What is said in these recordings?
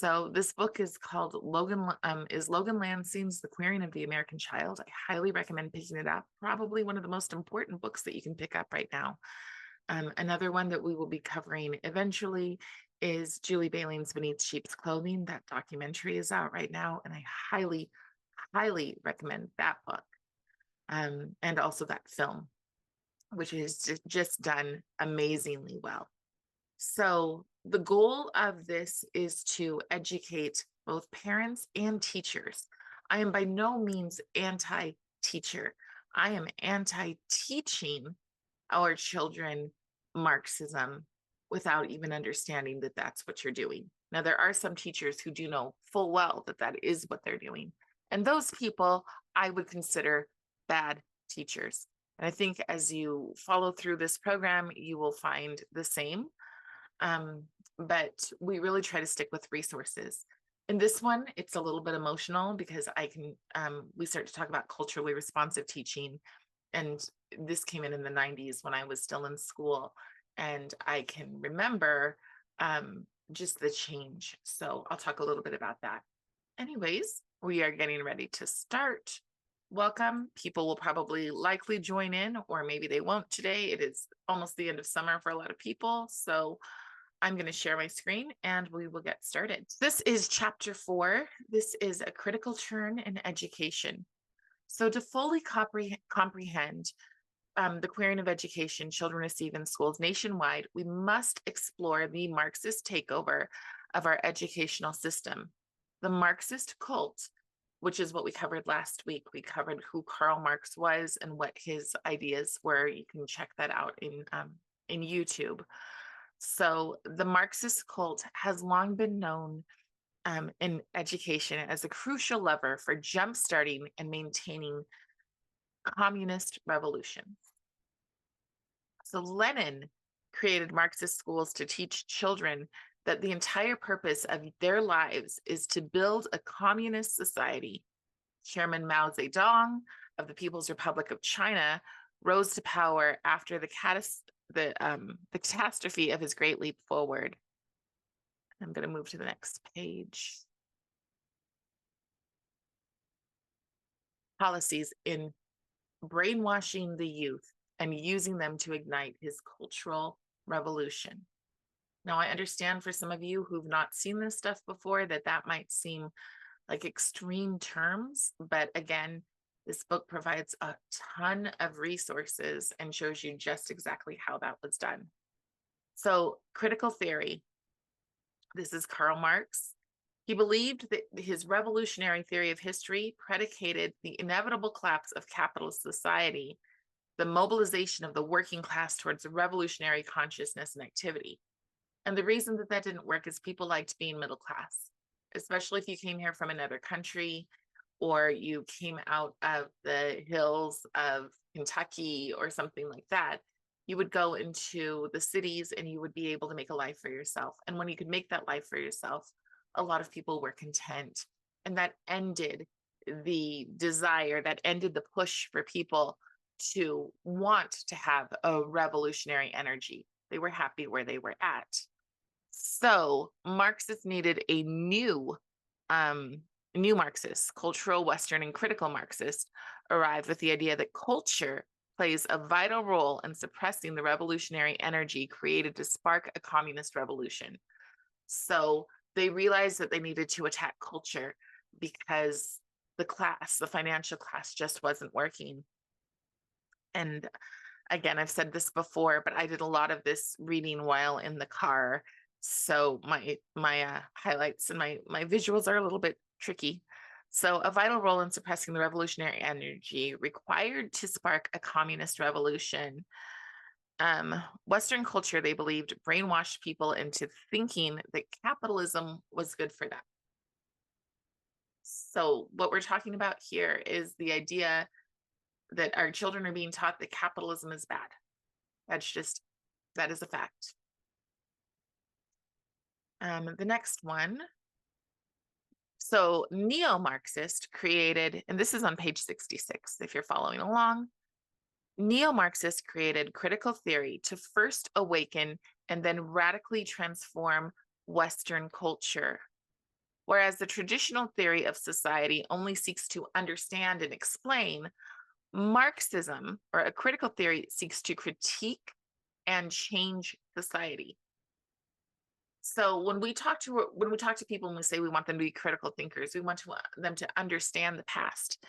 So this book is called Logan Lansing's The Queering of the American Child. I highly recommend picking it up. Probably one of the most important books that you can pick up right now. Another one that we will be covering eventually is Julie Bailing's Beneath Sheep's Clothing. That documentary is out right now, and I highly, highly recommend that book. And also that film, which is just done amazingly well. So the goal of this is to educate both parents and teachers. I am by no means anti-teacher. I am anti-teaching our children Marxism without even understanding that that's what you're doing. Now, there are some teachers who do know full well that that is what they're doing. And those people I would consider bad teachers. And I think as you follow through this program, you will find the same. But we really try to stick with resources. In this one, it's a little bit emotional because we start to talk about culturally responsive teaching. And this came in the 90s when I was still in school. And I can remember just the change. So I'll talk a little bit about that. Anyways, we are getting ready to start. Welcome. People will probably likely join in, or maybe they won't today. It is almost the end of summer for a lot of people. So I'm going to share my screen and we will get started. This is chapter 4. This is a critical turn in education. So to fully comprehend the queering of education children receive in schools nationwide, we must explore the Marxist takeover of our educational system. The Marxist cult, which is what we covered last week. We covered who Karl Marx was and what his ideas were. You can check that out in YouTube. So the Marxist cult has long been known in education as a crucial lever for jumpstarting and maintaining communist revolution. So Lenin created Marxist schools to teach children that the entire purpose of their lives is to build a communist society. Chairman Mao Zedong of the People's Republic of China rose to power after the catastrophe of his Great Leap Forward. I'm going to move to the next page. Policies in brainwashing the youth and using them to ignite his cultural revolution. Now, I understand for some of you who've not seen this stuff before that might seem like extreme terms, but again, this book provides a ton of resources and shows you just exactly how that was done. So, critical theory. This is Karl Marx. He believed that his revolutionary theory of history predicated the inevitable collapse of capitalist society, the mobilization of the working class towards a revolutionary consciousness and activity. And the reason that that didn't work is people liked being middle class, especially if you came here from another country or you came out of the hills of Kentucky or something like that. You would go into the cities and you would be able to make a life for yourself. And when you could make that life for yourself, a lot of people were content. And that ended the desire, that ended the push for people to want to have a revolutionary energy. They were happy where they were at. So Marxists needed a new Marxist, cultural, Western, and critical Marxist arrived with the idea that culture plays a vital role in suppressing the revolutionary energy created to spark a communist revolution. So they realized that they needed to attack culture because the financial class just wasn't working. And again, I've said this before, but I did a lot of this reading while in the car. So my highlights and my visuals are a little bit tricky. So a vital role in suppressing the revolutionary energy required to spark a communist revolution. Western culture, they believed, brainwashed people into thinking that capitalism was good for them. So what we're talking about here is the idea that our children are being taught that capitalism is bad. That is a fact. The next one. So neo-Marxist created, and this is on page 66, if you're following along. Neo-Marxist created critical theory to first awaken and then radically transform Western culture. Whereas the traditional theory of society only seeks to understand and explain, Marxism, or a critical theory, seeks to critique and change society. So when we talk to people and we say we want them to be critical thinkers, we want them to understand the past.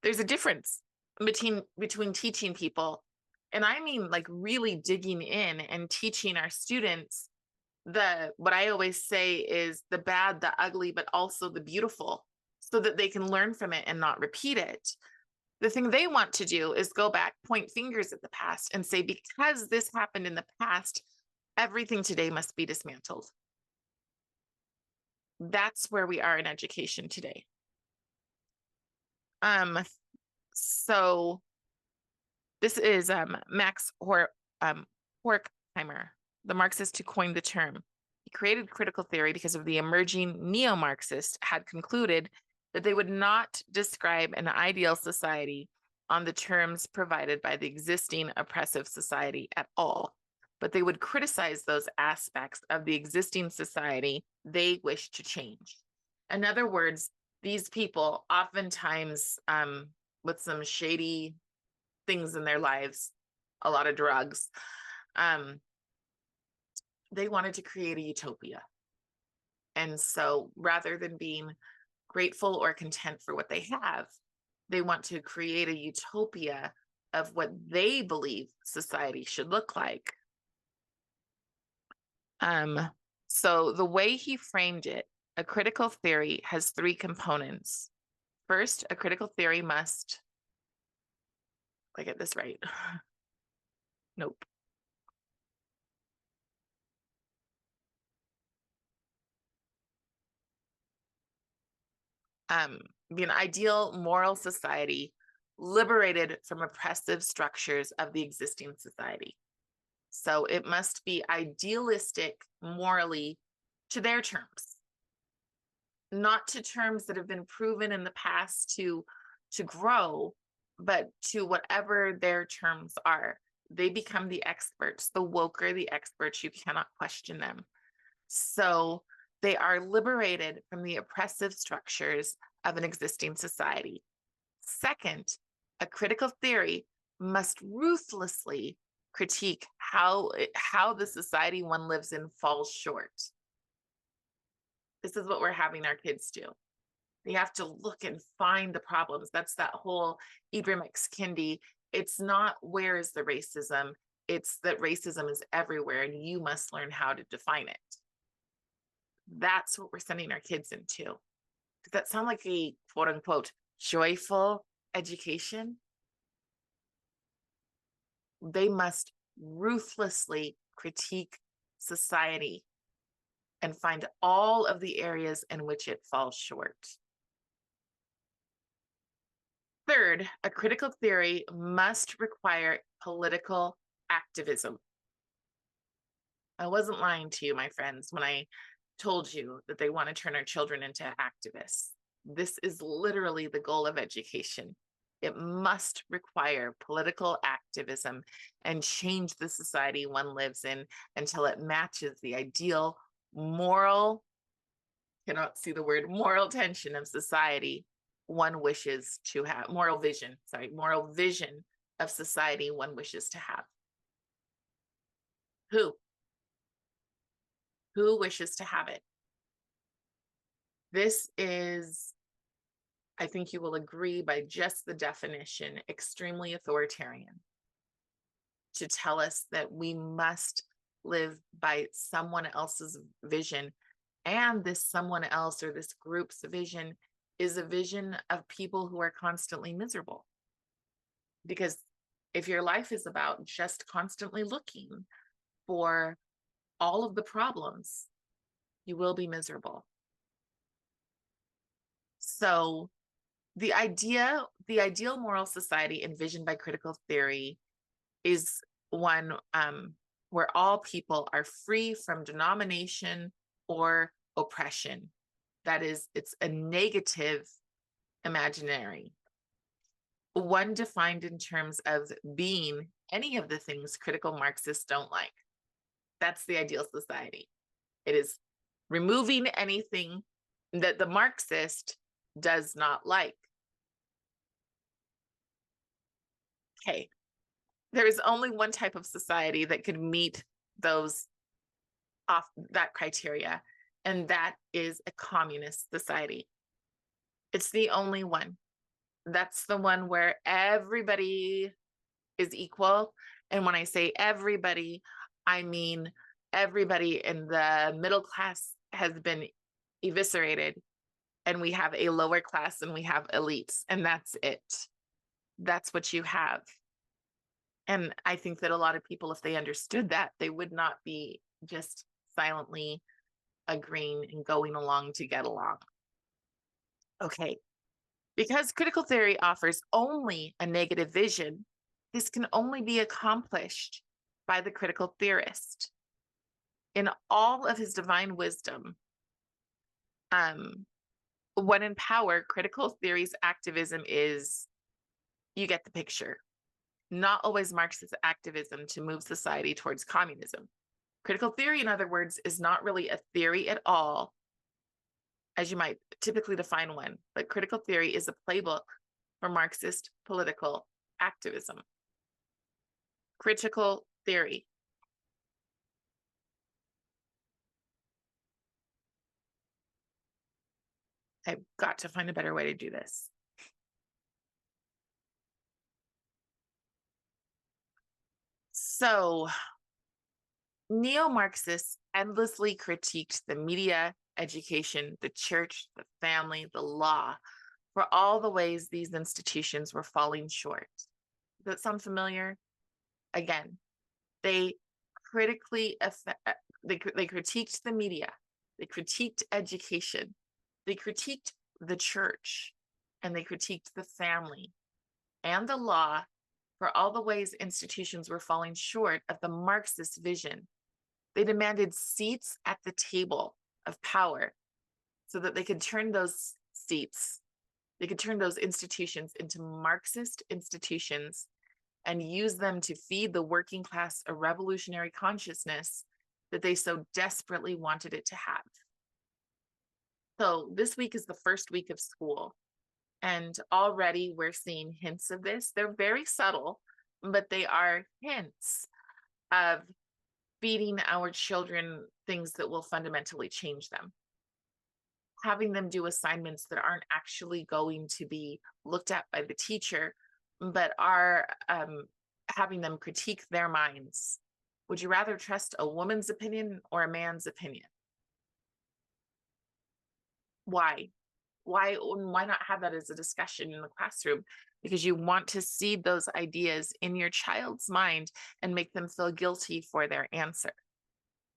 There's a difference between teaching people, and I mean like really digging in and teaching our students what I always say is the bad, the ugly, but also the beautiful, so that they can learn from it and not repeat it. The thing they want to do is go back, point fingers at the past, and say, because this happened in the past, everything today must be dismantled. That's where we are in education today. So this is Max Horkheimer, the Marxist who coined the term. He created critical theory because of the emerging neo-Marxist had concluded that they would not describe an ideal society on the terms provided by the existing oppressive society at all, but they would criticize those aspects of the existing society they wish to change. In other words, these people oftentimes with some shady things in their lives, a lot of drugs, they wanted to create a utopia. And so rather than being grateful or content for what they have, they want to create a utopia of what they believe society should look like. So the way he framed it, a critical theory has three components. First, a critical theory must, I get this right. Nope. Be an ideal moral society liberated from oppressive structures of the existing society. So it must be idealistic morally to their terms, not to terms that have been proven in the past to grow, but to whatever their terms are. They become the experts. The woke are the experts. You cannot question them. So they are liberated from the oppressive structures of an existing society. Second, a critical theory must ruthlessly critique how the society one lives in falls short. This is what we're having our kids do. They have to look and find the problems. That's that whole Ibram X. Kendi. It's not where is the racism, it's that racism is everywhere and you must learn how to define it. That's what we're sending our kids into. Does that sound like a quote unquote joyful education? They must ruthlessly critique society and find all of the areas in which it falls short. Third, a critical theory must require political activism. I wasn't lying to you, my friends, when I told you that they want to turn our children into activists. This is literally the goal of education. It must require political activism and change the society one lives in until it matches the ideal moral, cannot see the word, moral tension of society one wishes to have, moral vision of society one wishes to have. Who wishes to have it? This is, I think you will agree by just the definition, extremely authoritarian, to tell us that we must live by someone else's vision. And this someone else or this group's vision is a vision of people who are constantly miserable. Because if your life is about just constantly looking for all of the problems, you will be miserable. So the ideal moral society envisioned by critical theory is one where all people are free from denomination or oppression. That is, it's a negative imaginary, one defined in terms of being any of the things critical Marxists don't like. That's the ideal society. It is removing anything that the Marxist does not like. Okay, there is only one type of society that could meet those off that criteria, and that is a communist society. It's the only one. That's the one where everybody is equal. And when I say everybody, I mean everybody in the middle class has been eviscerated, and we have a lower class and we have elites, and that's it. That's what you have. And I think that a lot of people, if they understood that, they would not be just silently agreeing and going along to get along. Okay. Because critical theory offers only a negative vision, this can only be accomplished by the critical theorist. In all of his divine wisdom, when in power, critical theory's activism is, you get the picture, not always Marxist activism to move society towards communism. Critical theory, in other words, is not really a theory at all, as you might typically define one, but critical theory is a playbook for Marxist political activism. Critical theory. I've got to find a better way to do this. So, neo-Marxists endlessly critiqued the media, education, the church, the family, the law, for all the ways these institutions were falling short. Does that sound familiar? Again, they critically they critiqued the media, they critiqued education, they critiqued the church, and they critiqued the family and the law for all the ways institutions were falling short of the Marxist vision. They demanded seats at the table of power so that they could turn those seats, they could turn those institutions into Marxist institutions and use them to feed the working class a revolutionary consciousness that they so desperately wanted it to have. So this week is the first week of school, and already we're seeing hints of this. They're very subtle, but they are hints of feeding our children things that will fundamentally change them. Having them do assignments that aren't actually going to be looked at by the teacher, but are having them critique their minds. Would you rather trust a woman's opinion or a man's opinion? Why? Why not have that as a discussion in the classroom? Because you want to seed those ideas in your child's mind and make them feel guilty for their answer,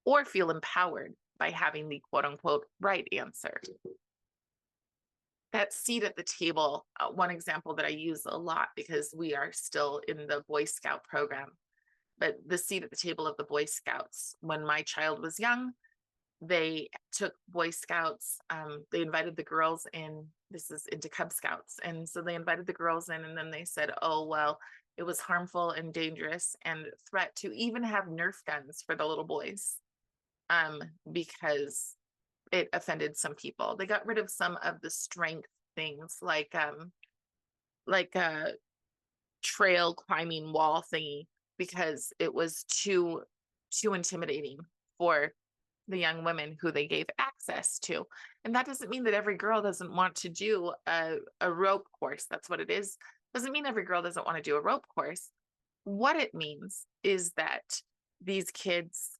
or feel empowered by having the quote unquote right answer. That seat at the table, one example that I use a lot because we are still in the Boy Scout program, but the seat at the table of the Boy Scouts. When my child was young, they took Boy Scouts, they invited the girls in, this is into Cub Scouts. And so they invited the girls in, and then they said, oh, well, it was harmful and dangerous and threat to even have Nerf guns for the little boys, because it offended some people. They got rid of some of the strength things like a trail climbing wall thingy, because it was too intimidating for the young women who they gave access to. And that doesn't mean that every girl doesn't want to do a rope course. That's what it is. Doesn't mean every girl doesn't want to do a rope course. What it means is that these kids,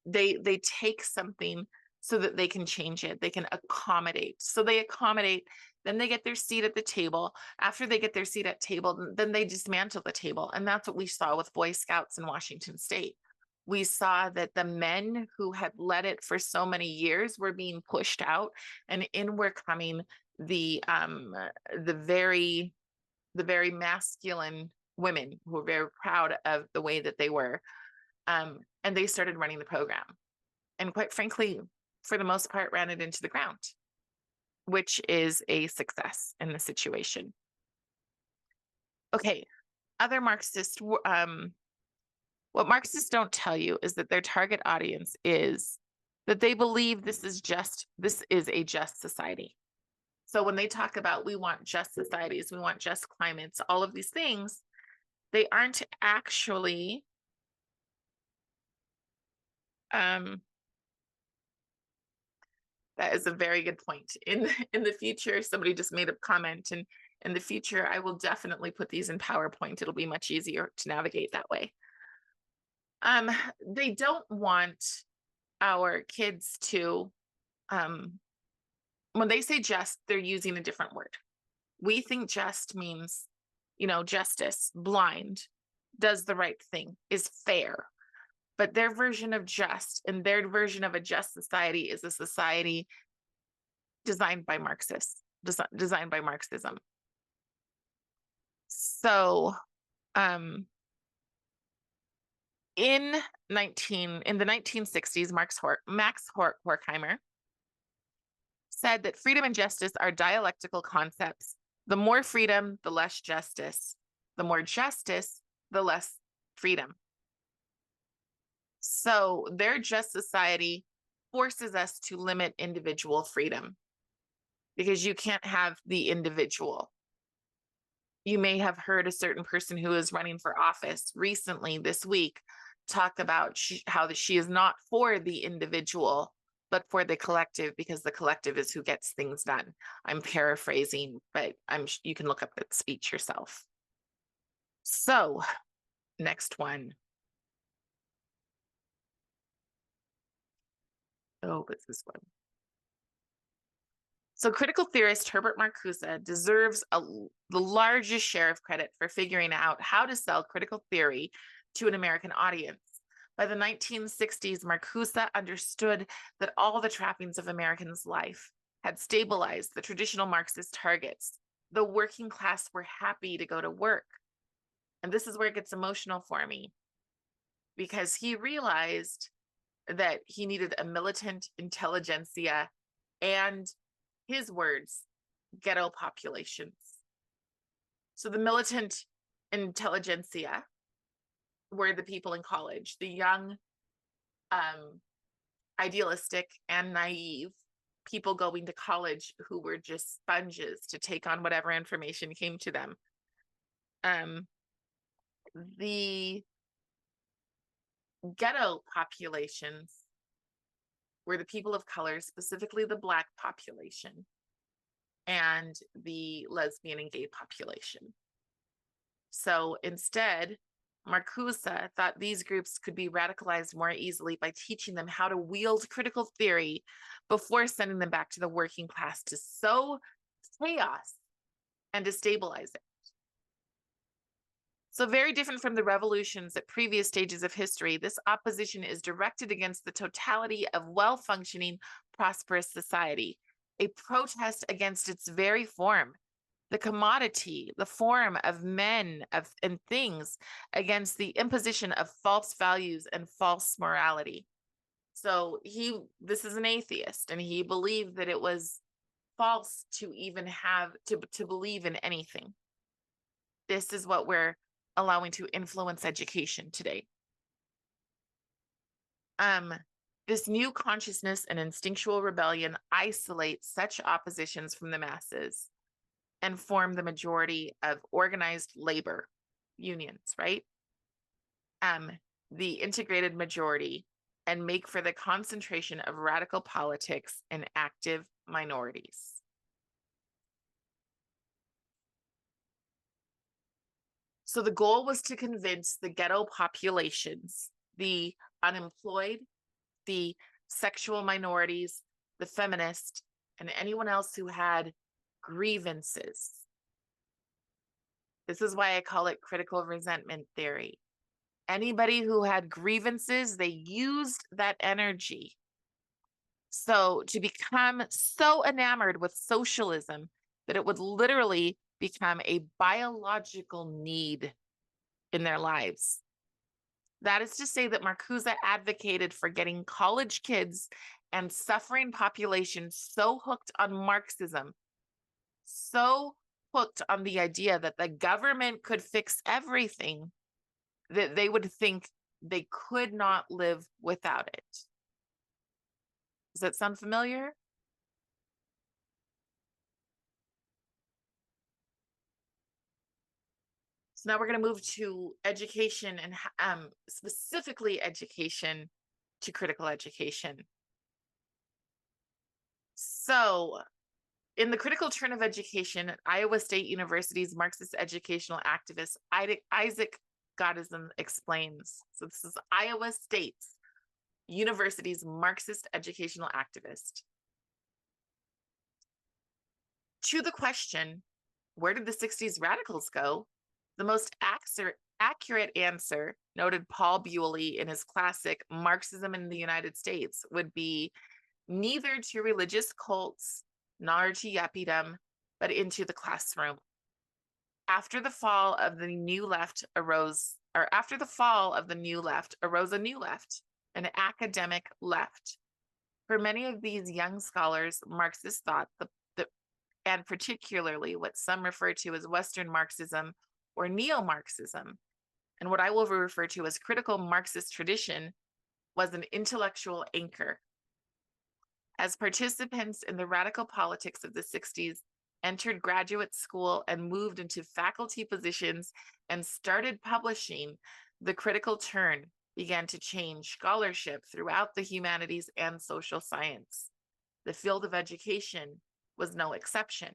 they take something so that they can change it. They can accommodate. So they accommodate, then they get their seat at the table. After they get their seat at table, then they dismantle the table. And that's what we saw with Boy Scouts in Washington State. We saw that the men who had led it for so many years were being pushed out, and in were coming the very masculine women who were very proud of the way that they were. And they started running the program. And quite frankly, for the most part, ran it into the ground, which is a success in the situation. Okay, other Marxists, what Marxists don't tell you is that their target audience is that they believe this is a just society. So when they talk about we want just societies, we want just climates, all of these things, they aren't actually that is a very good point. In the future, somebody just made a comment, and in the future, I will definitely put these in PowerPoint. It'll be much easier to navigate that way. They don't want our kids to, when they say just, they're using a different word. We think just means, justice, blind, does the right thing, is fair. But their version of just and their version of a just society is a society designed by Marxists, designed by Marxism. So, in the 1960s, Max Horkheimer said that freedom and justice are dialectical concepts. The more freedom, the less justice. The more justice, the less freedom. So their just society forces us to limit individual freedom because you can't have the individual. You may have heard a certain person who is running for office recently this week talk about how she is not for the individual, but for the collective, because the collective is who gets things done. I'm paraphrasing, but you can look up that speech yourself. So, next one. Oh, what's this one? So critical theorist Herbert Marcuse deserves the largest share of credit for figuring out how to sell critical theory to an American audience. By the 1960s, Marcuse understood that all the trappings of Americans' life had stabilized the traditional Marxist targets. The working class were happy to go to work. And this is where it gets emotional for me, because he realized that he needed a militant intelligentsia and, his words, ghetto populations. So the militant intelligentsia were the people in college, the young, idealistic and naive people going to college who were just sponges to take on whatever information came to them. The ghetto populations were the people of color, specifically the Black population and the lesbian and gay population. So instead, Marcuse thought these groups could be radicalized more easily by teaching them how to wield critical theory before sending them back to the working class to sow chaos and destabilize it. So very different from the revolutions at previous stages of history, this opposition is directed against the totality of well-functioning, prosperous society, a protest against its very form, the commodity, the form of men and things, against the imposition of false values and false morality. So this is an atheist, and he believed that it was false to even have to believe in anything. This is what we're allowing to influence education today. This new consciousness and instinctual rebellion isolate such oppositions from the masses and form the majority of organized labor unions, right? The integrated majority, and make for the concentration of radical politics in active minorities. So the goal was to convince the ghetto populations, the unemployed, the sexual minorities, the feminist, and anyone else who had grievances. This is why I call it critical resentment theory. Anybody who had grievances, they used that energy. So to become so enamored with socialism that it would literally become a biological need in their lives. That is to say that Marcuse advocated for getting college kids and suffering populations so hooked on Marxism, so hooked on the idea that the government could fix everything, that they would think they could not live without it. Does that sound familiar? So now we're going to move to education and specifically education to critical education. So in the critical turn of education, Iowa State University's Marxist educational activist Isaac Gottesman explains. So this is Iowa State University's Marxist educational activist. To the question, where did the 60s radicals go? The most accurate answer, noted Paul Bewley in his classic Marxism in the United States, would be neither to religious cults nor to yuppie-dom, but into the classroom. After the fall of the new left arose a new left, an academic left. For many of these young scholars, Marxists thought and particularly what some refer to as Western Marxism or neo-Marxism, and what I will refer to as critical Marxist tradition, was an intellectual anchor. As participants in the radical politics of the 60s entered graduate school and moved into faculty positions and started publishing, the critical turn began to change scholarship throughout the humanities and social science. The field of education was no exception.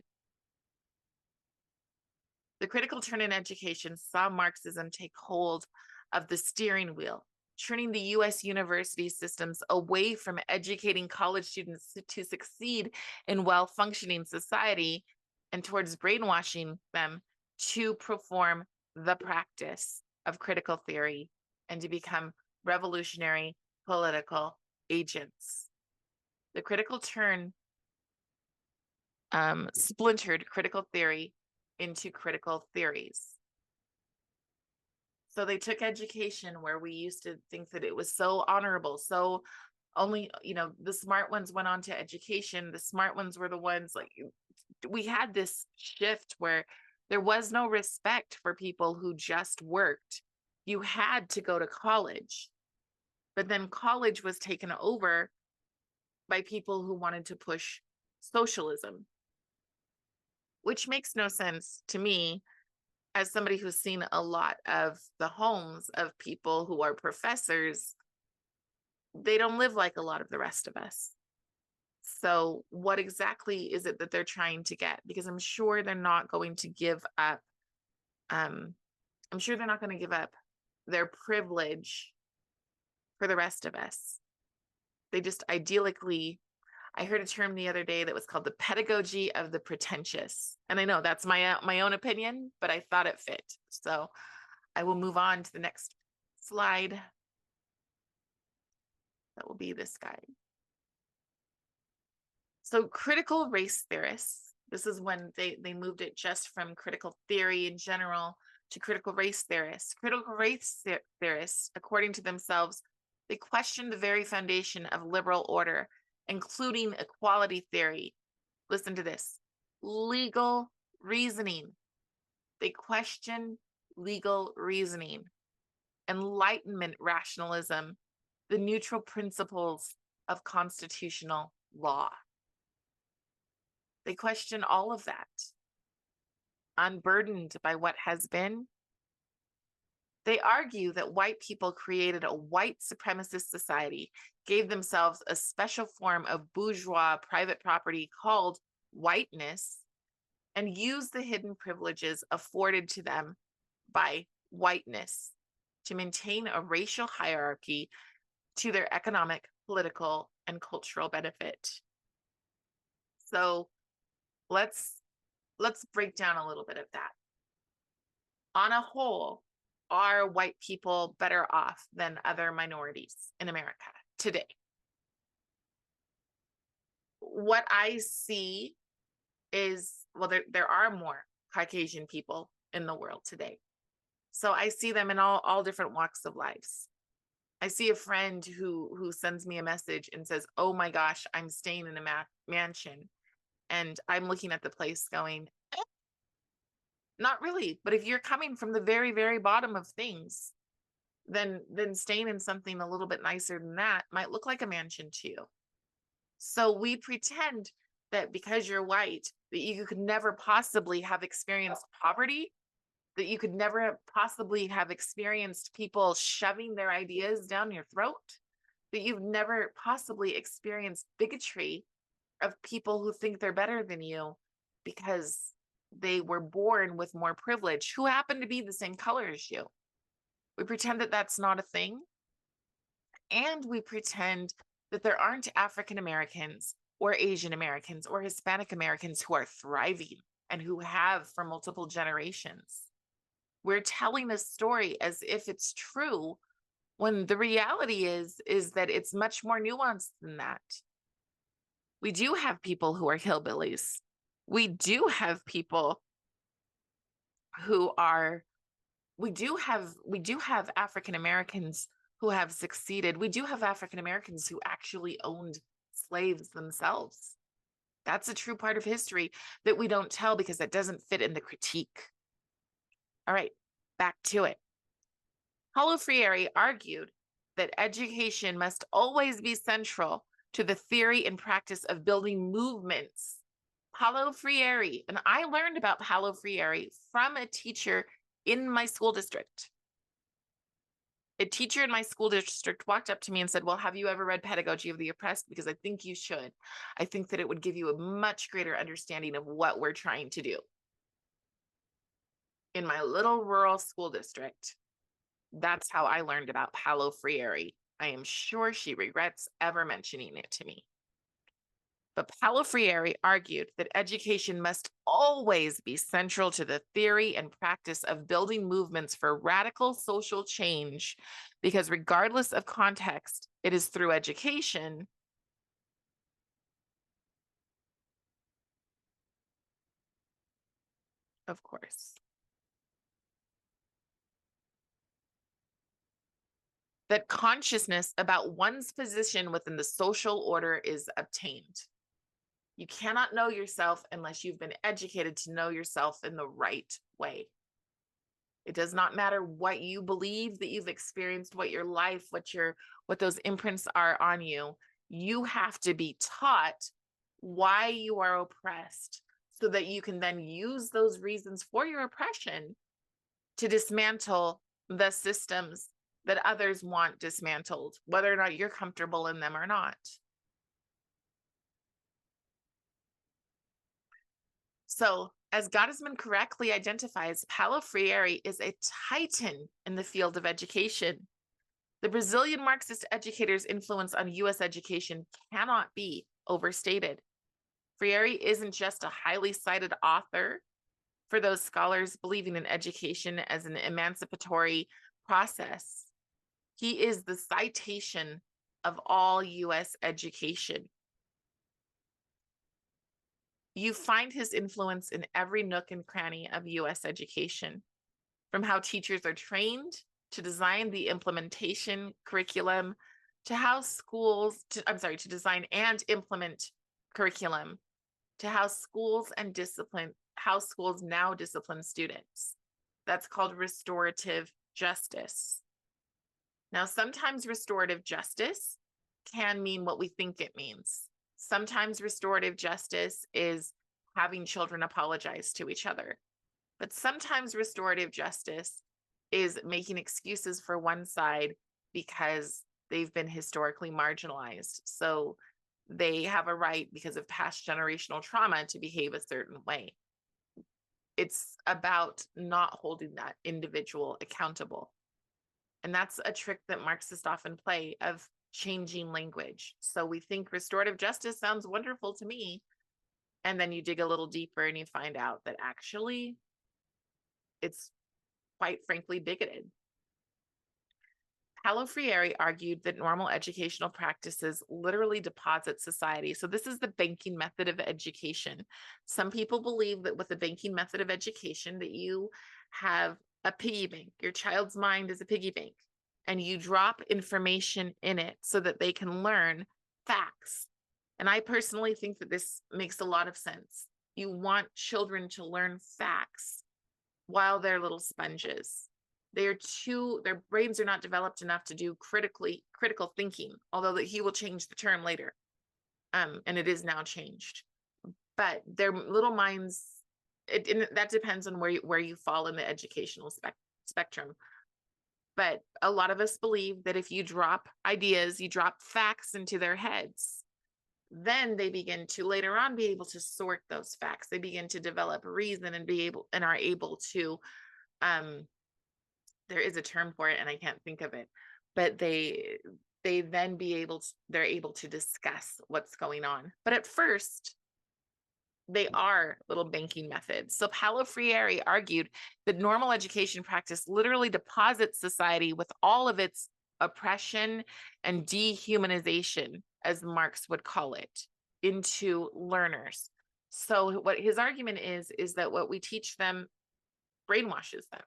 The critical turn in education saw Marxism take hold of the steering wheel, turning the U.S. university systems away from educating college students to succeed in well-functioning society and towards brainwashing them to perform the practice of critical theory and to become revolutionary political agents. The critical turn splintered critical theory into critical theories. So they took education where we used to think that it was so honorable. So only, the smart ones went on to education. The smart ones were the ones we had this shift where there was no respect for people who just worked. You had to go to college, but then college was taken over by people who wanted to push socialism, which makes no sense to me as somebody who's seen a lot of the homes of people who are professors. They don't live like a lot of the rest of us. So what exactly is it that they're trying to get? Because I'm sure they're not going to give up. I'm sure they're not going to give up their privilege for the rest of us. They just idyllically, I heard a term the other day that was called the pedagogy of the pretentious. And I know that's my own opinion, but I thought it fit. So I will move on to the next slide. That will be this guy. So critical race theorists, this is when they moved it just from critical theory in general to critical race theorists. Critical race theorists, according to themselves, they questioned the very foundation of liberal order, including equality theory. Listen to this: legal reasoning. They question legal reasoning, Enlightenment rationalism, the neutral principles of constitutional law. They question all of that, unburdened by what has been. They argue that white people created a white supremacist society, gave themselves a special form of bourgeois private property called whiteness, and used the hidden privileges afforded to them by whiteness to maintain a racial hierarchy to their economic, political, and cultural benefit. So let's break down a little bit of that. On a whole, are white people better off than other minorities in America today? What I see is, well, there are more Caucasian people in the world today. So I see them in all different walks of lives. I see a friend who sends me a message and says, oh my gosh, I'm staying in a mansion. And I'm looking at the place going, not really. But if you're coming from the very, very bottom of things, then staying in something a little bit nicer than that might look like a mansion to you. So we pretend that because you're white, that you could never possibly have experienced poverty, that you could never possibly have experienced people shoving their ideas down your throat, that you've never possibly experienced bigotry of people who think they're better than you because they were born with more privilege, who happen to be the same color as you. We pretend that that's not a thing. And we pretend that there aren't African Americans or Asian Americans or Hispanic Americans who are thriving and who have for multiple generations. We're telling a story as if it's true, when the reality is that it's much more nuanced than that. We do have people who are hillbillies. We do have people who are, we do have African Americans who have succeeded. We do have African Americans who actually owned slaves themselves. That's a true part of history that we don't tell because that doesn't fit in the critique. All right, back to it. Paulo Friere argued that education must always be central to the theory and practice of building movements. Paulo Friere, and I learned about Paulo Friere from a teacher in my school district. A teacher in my school district walked up to me and said, well, have you ever read Pedagogy of the Oppressed? Because I think you should. I think that it would give you a much greater understanding of what we're trying to do. In my little rural school district, that's how I learned about Paulo Friere. I am sure she regrets ever mentioning it to me. But Paulo Friere argued that education must always be central to the theory and practice of building movements for radical social change, because regardless of context, it is through education of course, that consciousness about one's position within the social order is obtained. You cannot know yourself unless you've been educated to know yourself in the right way. It does not matter what you believe that you've experienced, what your life, what those imprints are on you. You have to be taught why you are oppressed so that you can then use those reasons for your oppression to dismantle the systems that others want dismantled, whether or not you're comfortable in them or not. So, as Gottesman correctly identifies, Paulo Freire is a titan in the field of education. The Brazilian Marxist educator's influence on US education cannot be overstated. Freire isn't just a highly cited author for those scholars believing in education as an emancipatory process. He is the citation of all US education. You find his influence in every nook and cranny of US education, from how teachers are trained to design the implementation curriculum, to how schools, to design and implement curriculum, to how schools now discipline students. That's called restorative justice. Now, sometimes restorative justice can mean what we think it means. Sometimes restorative justice is having children apologize to each other. But sometimes restorative justice is making excuses for one side because they've been historically marginalized. So they have a right, because of past generational trauma, to behave a certain way. It's about not holding that individual accountable. And that's a trick that Marxists often play, of changing language. So we think restorative justice sounds wonderful to me. And then you dig a little deeper and you find out that actually it's quite frankly bigoted. Paulo Freire argued that normal educational practices literally deposit society. So this is the banking method of education. Some people believe that with the banking method of education that you have a piggy bank. Your child's mind is a piggy bank, and you drop information in it so that they can learn facts. And I personally think that this makes a lot of sense. You want children to learn facts while they're little sponges. Their brains are not developed enough to do critical thinking, although that he will change the term later. And it is now changed. But their little minds, that depends on where you fall in the educational spectrum. But a lot of us believe that if you drop ideas, you drop facts into their heads, then they begin to later on be able to sort those facts. They begin to develop reason and are able to, there is a term for it and I can't think of it, but they're able to discuss what's going on. But at first, they are little banking methods. So Paulo Friere argued that normal education practice literally deposits society with all of its oppression and dehumanization, as Marx would call it, into learners. So what his argument is that what we teach them brainwashes them.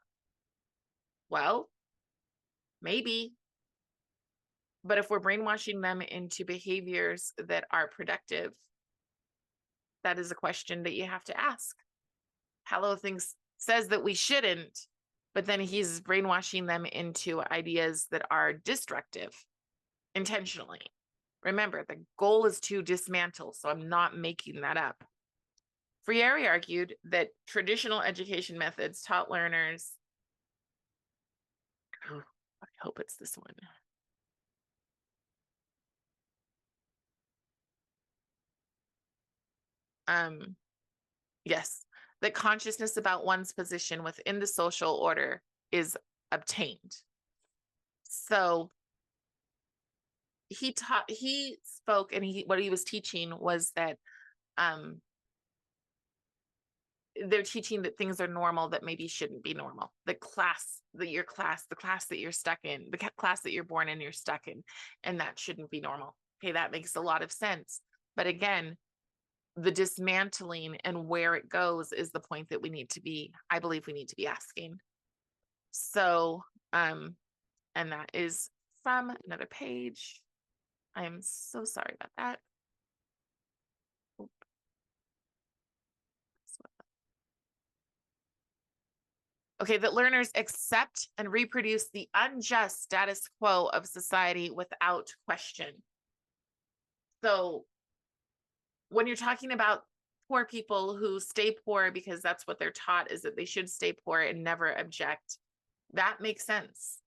Well, maybe. But if we're brainwashing them into behaviors that are productive, that is a question that you have to ask. Paulo says that we shouldn't, but then he's brainwashing them into ideas that are destructive intentionally. Remember, the goal is to dismantle, so I'm not making that up. Friere argued that traditional education methods taught learners, I hope it's this one. Yes, that consciousness about one's position within the social order is obtained. So he spoke, and what he was teaching was that they're teaching that things are normal that maybe shouldn't be normal. The class that you're stuck in, the class that you're born in, you're stuck in, and that shouldn't be normal. Okay, that makes a lot of sense. But again, the dismantling and where it goes is the point that I believe we need to be asking. So, and that is from another page. I am so sorry about that. Okay, that learners accept and reproduce the unjust status quo of society without question. So when you're talking about poor people who stay poor because that's what they're taught, is that they should stay poor and never object, that makes sense.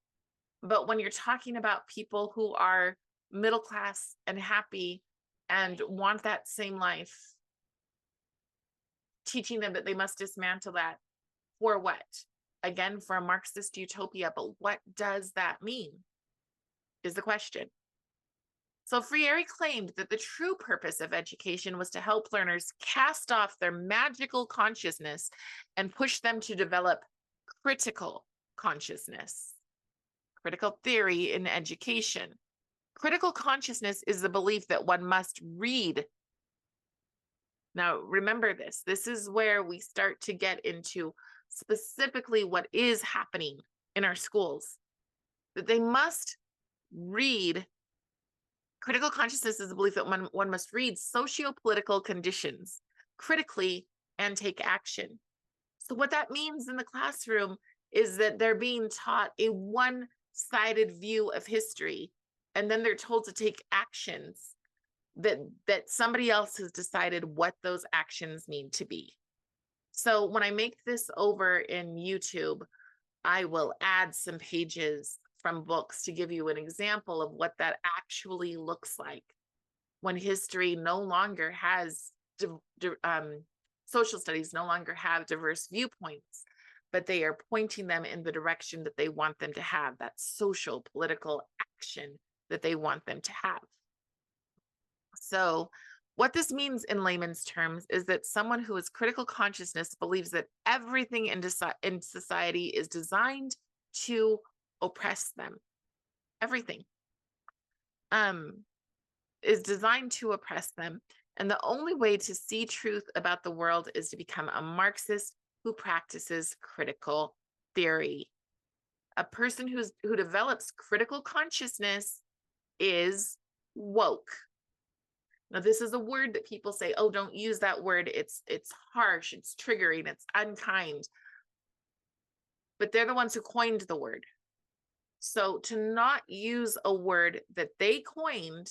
But when you're talking about people who are middle class and happy and want that same life, teaching them that they must dismantle that, for what? Again, for a Marxist utopia, but what does that mean is the question. So Friere claimed that the true purpose of education was to help learners cast off their magical consciousness and push them to develop critical consciousness, critical theory in education. Critical consciousness is the belief that one must read. Now, remember this. This is where we start to get into specifically what is happening in our schools, that they must read. Critical consciousness is the belief that one must read socio-political conditions critically and take action. So what that means in the classroom is that they're being taught a one-sided view of history, and then they're told to take actions that somebody else has decided what those actions need to be. So when I make this over in YouTube, I will add some pages from books to give you an example of what that actually looks like when history no longer has, social studies no longer have diverse viewpoints, but they are pointing them in the direction that they want them to have, that social political action that they want them to have. So what this means in layman's terms is that someone who is critical consciousness believes that everything in society is designed to oppress them. Everything is designed to oppress them. And the only way to see truth about the world is to become a Marxist who practices critical theory. A person who develops critical consciousness is woke. Now, this is a word that people say, oh, don't use that word. It's harsh, it's triggering, it's unkind. But they're the ones who coined the word. So to not use a word that they coined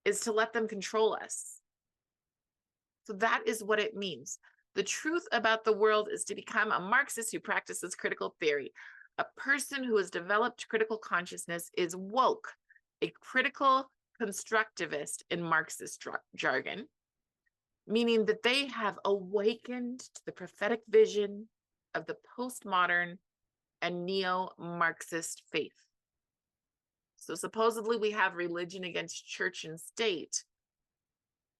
is to let them control us. So that is what it means. The truth about the world is to become a Marxist who practices critical theory. A person who has developed critical consciousness is woke, a critical constructivist in Marxist jargon, meaning that they have awakened to the prophetic vision of the postmodern and neo-Marxist faith. So supposedly we have religion against church and state,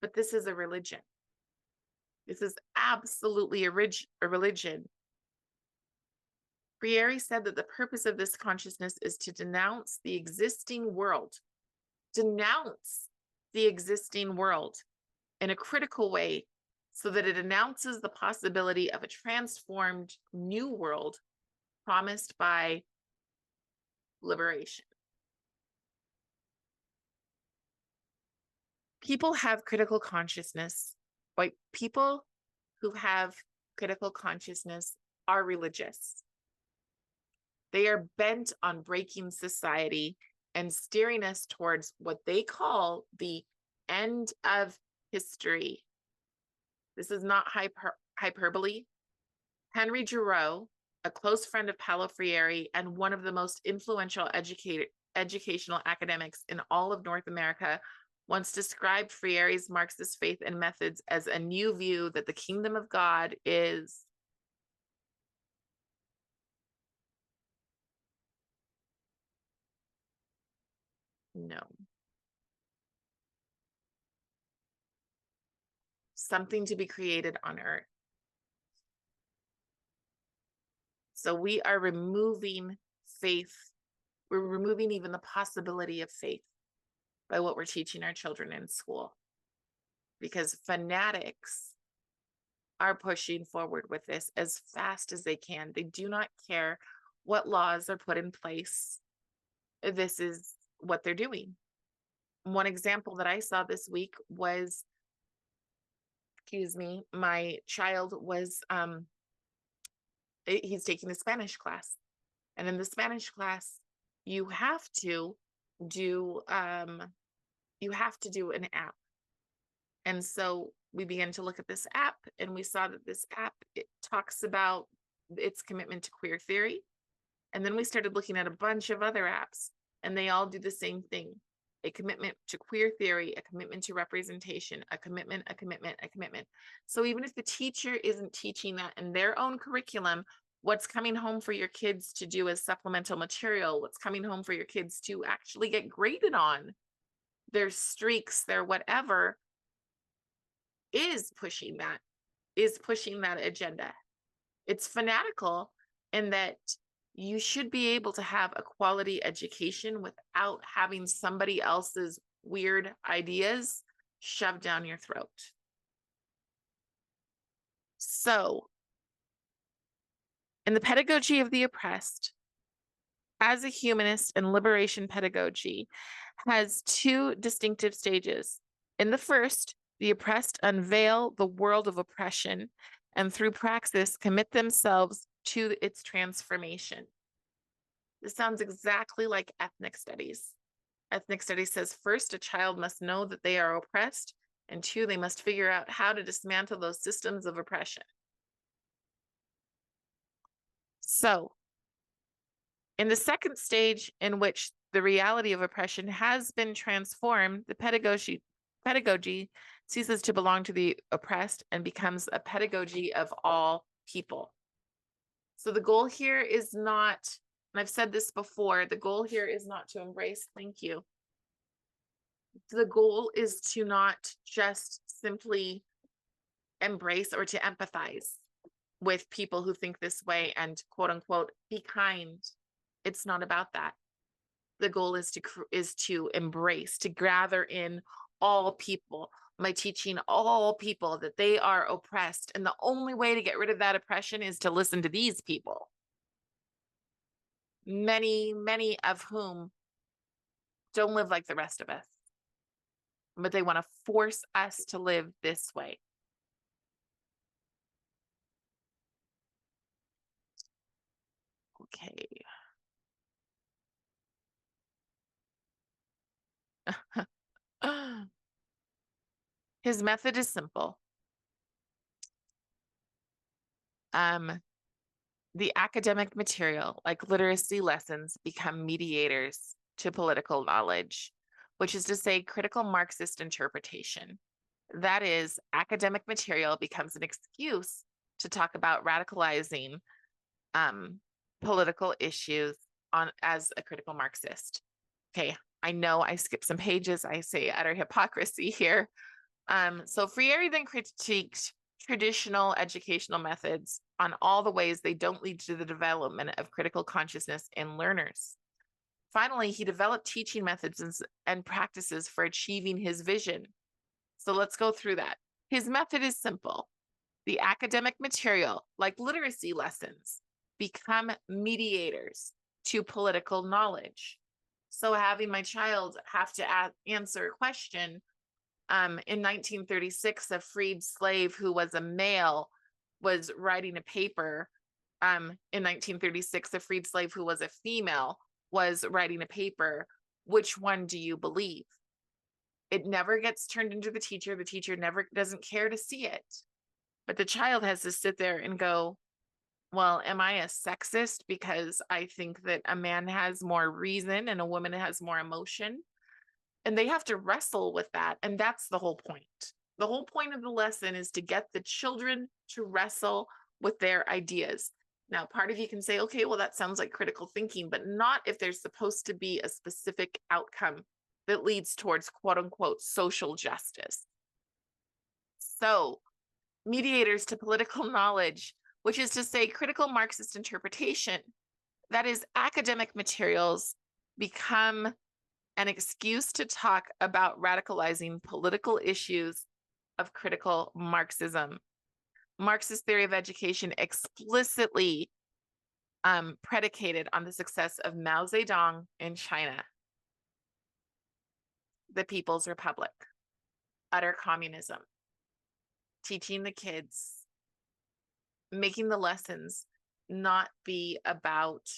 but this is a religion. This is absolutely a religion. Friere said that the purpose of this consciousness is to denounce the existing world. Denounce the existing world in a critical way so that it announces the possibility of a transformed new world promised by liberation. People have critical consciousness. Like, people who have critical consciousness are religious. They are bent on breaking society and steering us towards what they call the end of history. This is not hyperbole. Henry Giroux, a close friend of Paulo Friere and one of the most influential educational academics in all of North America, once described Friere's Marxist faith and methods as a new view that the kingdom of God is something to be created on earth. So we are removing faith. We're removing even the possibility of faith by what we're teaching our children in school, because fanatics are pushing forward with this as fast as they can. They do not care what laws are put in place. This is what they're doing. One example that I saw this week was, my child was, he's taking a Spanish class. And in the Spanish class, you have to do an app. And so we began to look at this app, and we saw that this app, it talks about its commitment to queer theory. And then we started looking at a bunch of other apps, and they all do the same thing: a commitment to queer theory, a commitment to representation, a commitment. So even if the teacher isn't teaching that in their own curriculum, what's coming home for your kids to do as supplemental material, what's coming home for your kids to actually get graded on, their streaks, their whatever, is pushing that agenda. It's fanatical in that you should be able to have a quality education without having somebody else's weird ideas shoved down your throat. So, in the pedagogy of the oppressed, as a humanist and liberation pedagogy has two distinctive stages. In the first, the oppressed unveil the world of oppression and through praxis commit themselves to its transformation. This sounds exactly like ethnic studies. Ethnic studies says, first, a child must know that they are oppressed, and two, they must figure out how to dismantle those systems of oppression. So, in the second stage, in which the reality of oppression has been transformed, the pedagogy ceases to belong to the oppressed and becomes a pedagogy of all people. So the goal here is not, and I've said this before, the goal here is not to embrace, thank you. The goal is to not just simply embrace or to empathize with people who think this way and quote unquote be kind. It's not about that. The goal is to embrace, to gather in all people by teaching all people that they are oppressed. And the only way to get rid of that oppression is to listen to these people. Many, many of whom don't live like the rest of us, but they want to force us to live this way. Okay. His method is simple. The academic material, like literacy lessons, become mediators to political knowledge, which is to say critical Marxist interpretation. That is, academic material becomes an excuse to talk about radicalizing political issues as a critical Marxist. Okay, I know I skipped some pages. I say utter hypocrisy here. So Friere then critiqued traditional educational methods on all the ways they don't lead to the development of critical consciousness in learners. Finally, he developed teaching methods and practices for achieving his vision. So let's go through that. His method is simple. The academic material, like literacy lessons, become mediators to political knowledge. So having my child have to answer a question, in 1936, a freed slave who was a male was writing a paper. In 1936, a freed slave who was a female was writing a paper. Which one do you believe? It never gets turned into the teacher. The teacher never doesn't care to see it. But the child has to sit there and go, well, am I a sexist because I think that a man has more reason and a woman has more emotion? And they have to wrestle with that. And that's the whole point. The whole point of the lesson is to get the children to wrestle with their ideas. Now, part of you can say, okay, well, that sounds like critical thinking, but not if there's supposed to be a specific outcome that leads towards quote unquote social justice. So, mediators to political knowledge, which is to say critical Marxist interpretation, that is, academic materials become an excuse to talk about radicalizing political issues of critical Marxism. Marxist theory of education explicitly predicated on the success of Mao Zedong in China, the People's Republic, utter communism, teaching the kids, making the lessons not be about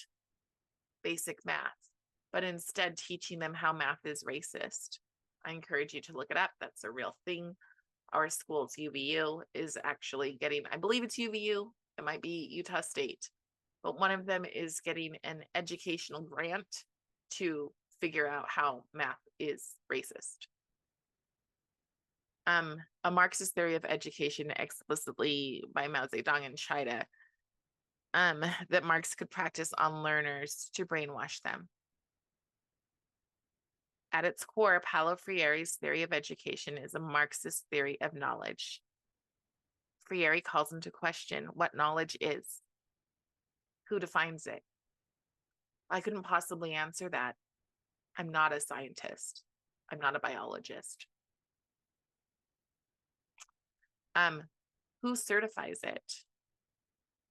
basic math, but instead teaching them how math is racist. I encourage you to look it up. That's a real thing. Our school's UVU is actually getting, I believe it's UVU, it might be Utah State, but one of them is getting an educational grant to figure out how math is racist. A Marxist theory of education explicitly by Mao Zedong in China, that Marx could practice on learners to brainwash them. At its core, Paulo Friere's theory of education is a Marxist theory of knowledge. Friere calls into question what knowledge is. Who defines it? I couldn't possibly answer that. I'm not a scientist. I'm not a biologist. Who certifies it?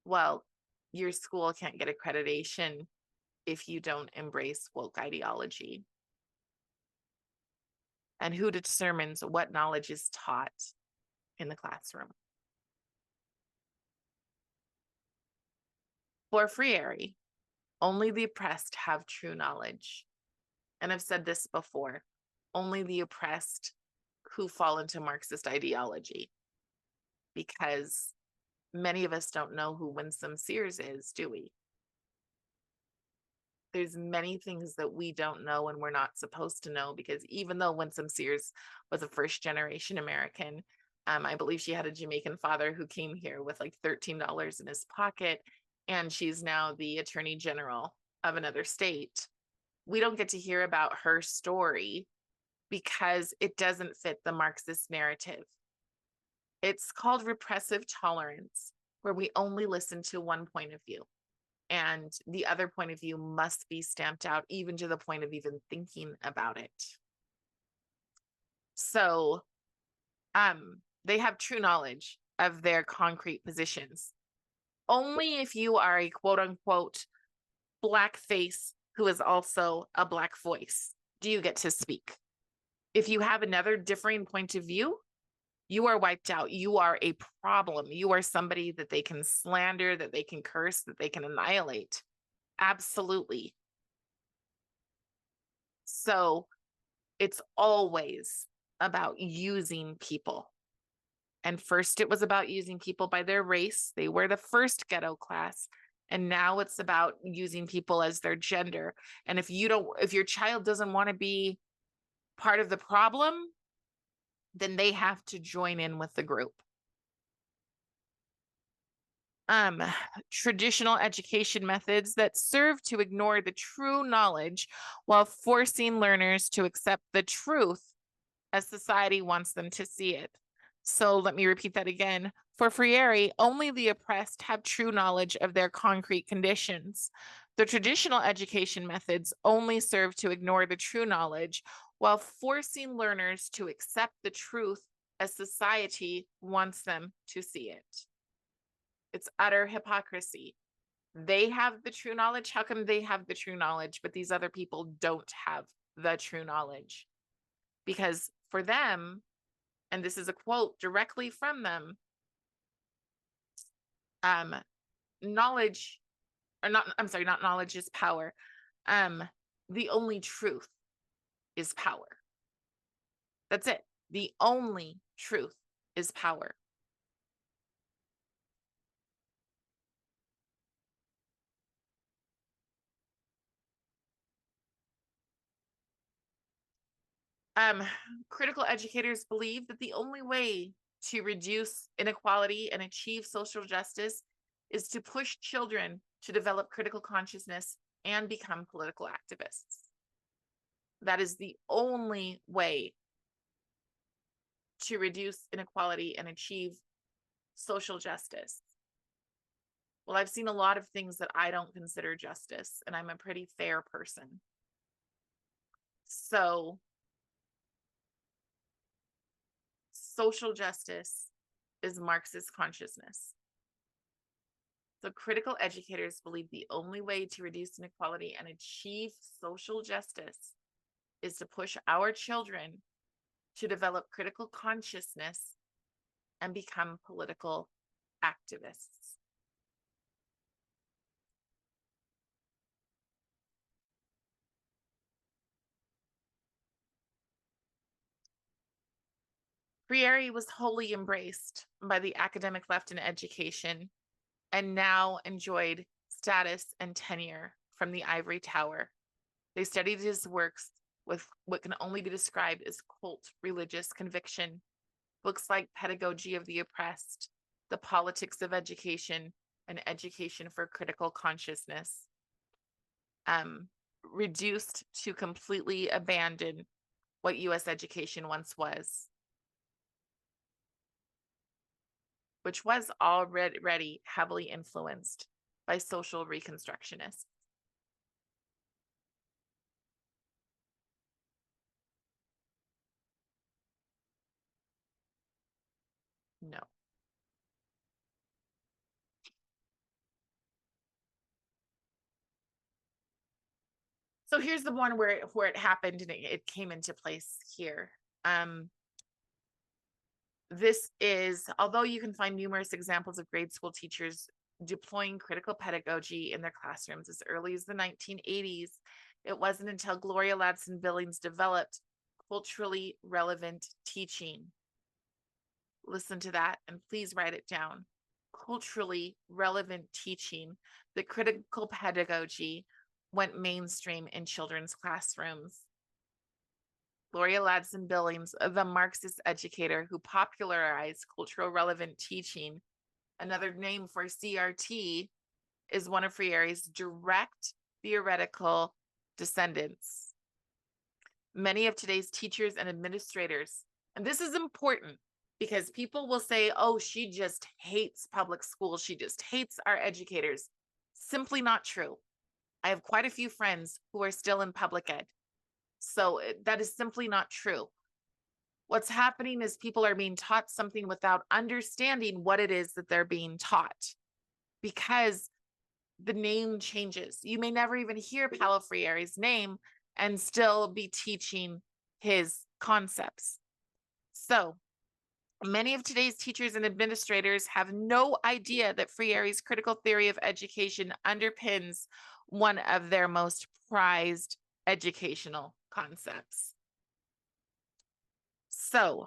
Well, your school can't get accreditation if you don't embrace woke ideology. And who determines what knowledge is taught in the classroom? For Friere, only the oppressed have true knowledge. And I've said this before, only the oppressed who fall into Marxist ideology, because many of us don't know who Winsome Sears is, do we? There's many things that we don't know and we're not supposed to know, because even though Winsome Sears was a first generation American, I believe she had a Jamaican father who came here with like $13 in his pocket, and she's now the attorney general of another state. We don't get to hear about her story because it doesn't fit the Marxist narrative. It's called repressive tolerance, where we only listen to one point of view, and the other point of view must be stamped out, even to the point of even thinking about it. So they have true knowledge of their concrete positions. Only if you are a quote unquote black face who is also a black voice do you get to speak. If you have another differing point of view, you are wiped out. You are a problem. You are somebody that they can slander, that they can curse, that they can annihilate. Absolutely. So it's always about using people. And first it was about using people by their race. They were the first ghetto class. And now it's about using people as their gender. And if your child doesn't want to be part of the problem, then they have to join in with the group. Traditional education methods that serve to ignore the true knowledge while forcing learners to accept the truth as society wants them to see it. So let me repeat that again. For Friere, only the oppressed have true knowledge of their concrete conditions. The traditional education methods only serve to ignore the true knowledge while forcing learners to accept the truth as society wants them to see it. It's utter hypocrisy. They have the true knowledge. How come they have the true knowledge, but these other people don't have the true knowledge? Because for them, and this is a quote directly from them, knowledge, or not, I'm sorry, not knowledge is power. The only truth is power. That's it. The only truth is power. Critical educators believe that the only way to reduce inequality and achieve social justice is to push children to develop critical consciousness and become political activists. That is the only way to reduce inequality and achieve social justice. Well, I've seen a lot of things that I don't consider justice, and I'm a pretty fair person. So social justice is Marxist consciousness. So critical educators believe the only way to reduce inequality and achieve social justice is to push our children to develop critical consciousness and become political activists. Friere was wholly embraced by the academic left in education and now enjoyed status and tenure from the ivory tower. They studied his works with what can only be described as cult religious conviction. Books like Pedagogy of the Oppressed, The Politics of Education, and Education for Critical Consciousness, reduced to completely abandon what U.S. education once was, which was already heavily influenced by social reconstructionists. No. So here's the one where it happened and it came into place here. This is, although you can find numerous examples of grade school teachers deploying critical pedagogy in their classrooms as early as the 1980s, it wasn't until Gloria Ladson Billings developed culturally relevant teaching. Listen to that and please write it down. Culturally relevant teaching, the critical pedagogy went mainstream in children's classrooms. Gloria Ladson Billings, the Marxist educator who popularized cultural relevant teaching, another name for CRT, is one of Friere's direct theoretical descendants. Many of today's teachers and administrators, and this is important because people will say, oh, she just hates public schools. She just hates our educators. Simply not true. I have quite a few friends who are still in public ed. So that is simply not true. What's happening is people are being taught something without understanding what it is that they're being taught because the name changes. You may never even hear Paulo Friere's name and still be teaching his concepts. So many of today's teachers and administrators have no idea that Friere's critical theory of education underpins one of their most prized educational concepts. So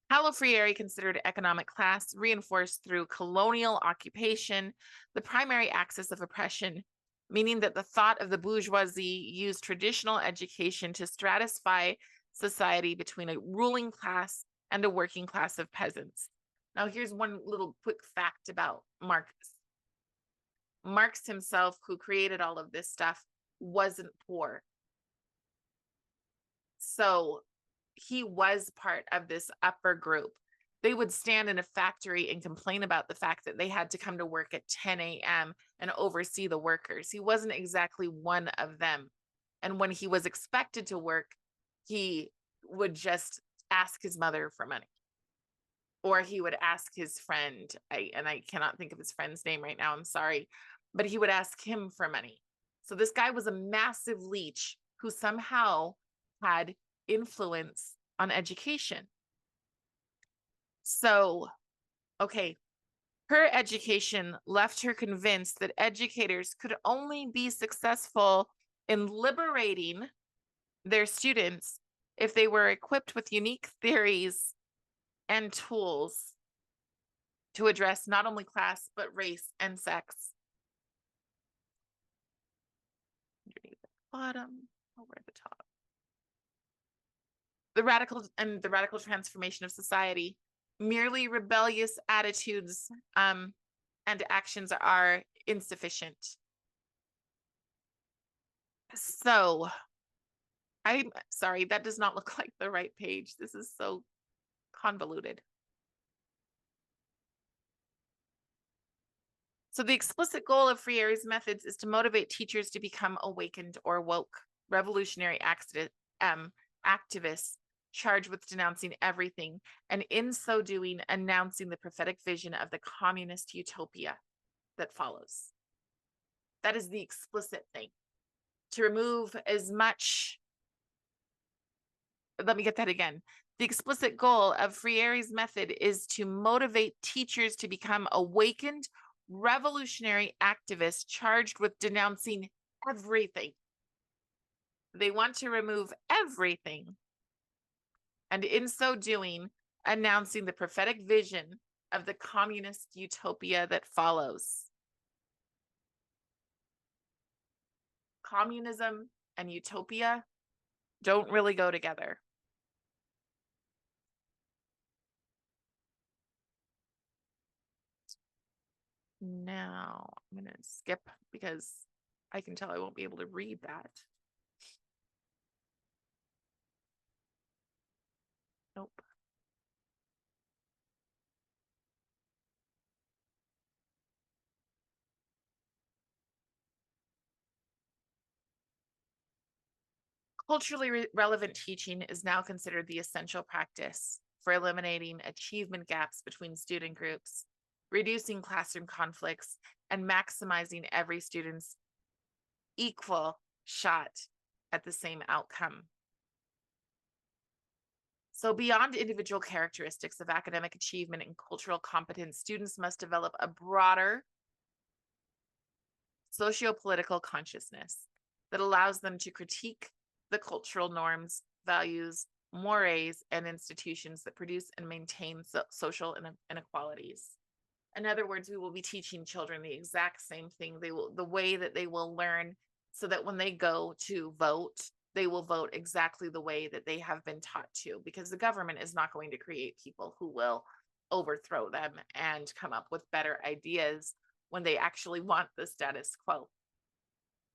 Paulo Friere considered economic class reinforced through colonial occupation the primary axis of oppression, meaning that the thought of the bourgeoisie used traditional education to stratify society between a ruling class and a working class of peasants. Now, here's one little quick fact about Marx. Marx himself, who created all of this stuff, wasn't poor. So he was part of this upper group. They would stand in a factory and complain about the fact that they had to come to work at 10 a.m. and oversee the workers. He wasn't exactly one of them. And when he was expected to work, he would just ask his mother for money. Or he would ask his friend, I cannot think of his friend's name right now, I'm sorry, but he would ask him for money. So this guy was a massive leech who somehow had influence on education. So, okay, her education left her convinced that educators could only be successful in liberating their students if they were equipped with unique theories and tools to address not only class, but race and sex. Underneath the bottom, over at the top. The radical transformation of society. Merely rebellious attitudes and actions are insufficient. So, I'm sorry, that does not look like the right page. This is so convoluted. So the explicit goal of Friere's methods is to motivate teachers to become awakened or woke, revolutionary activists charged with denouncing everything, and in so doing, announcing the prophetic vision of the communist utopia that follows. That is the explicit thing. To remove as much, let me get that again. The explicit goal of Friere's method is to motivate teachers to become awakened, revolutionary activists charged with denouncing everything. They want to remove everything, and in so doing, announcing the prophetic vision of the communist utopia that follows. Communism and utopia don't really go together. Now I'm going to skip because I can tell I won't be able to read that. Nope. Culturally relevant teaching is now considered the essential practice for eliminating achievement gaps between student groups, reducing classroom conflicts, and maximizing every student's equal shot at the same outcome. So beyond individual characteristics of academic achievement and cultural competence, students must develop a broader socio-political consciousness that allows them to critique the cultural norms, values, mores, and institutions that produce and maintain social inequalities. In other words, we will be teaching children the exact same thing. The way that they will learn so that when they go to vote, they will vote exactly the way that they have been taught to, because the government is not going to create people who will overthrow them and come up with better ideas when they actually want the status quo.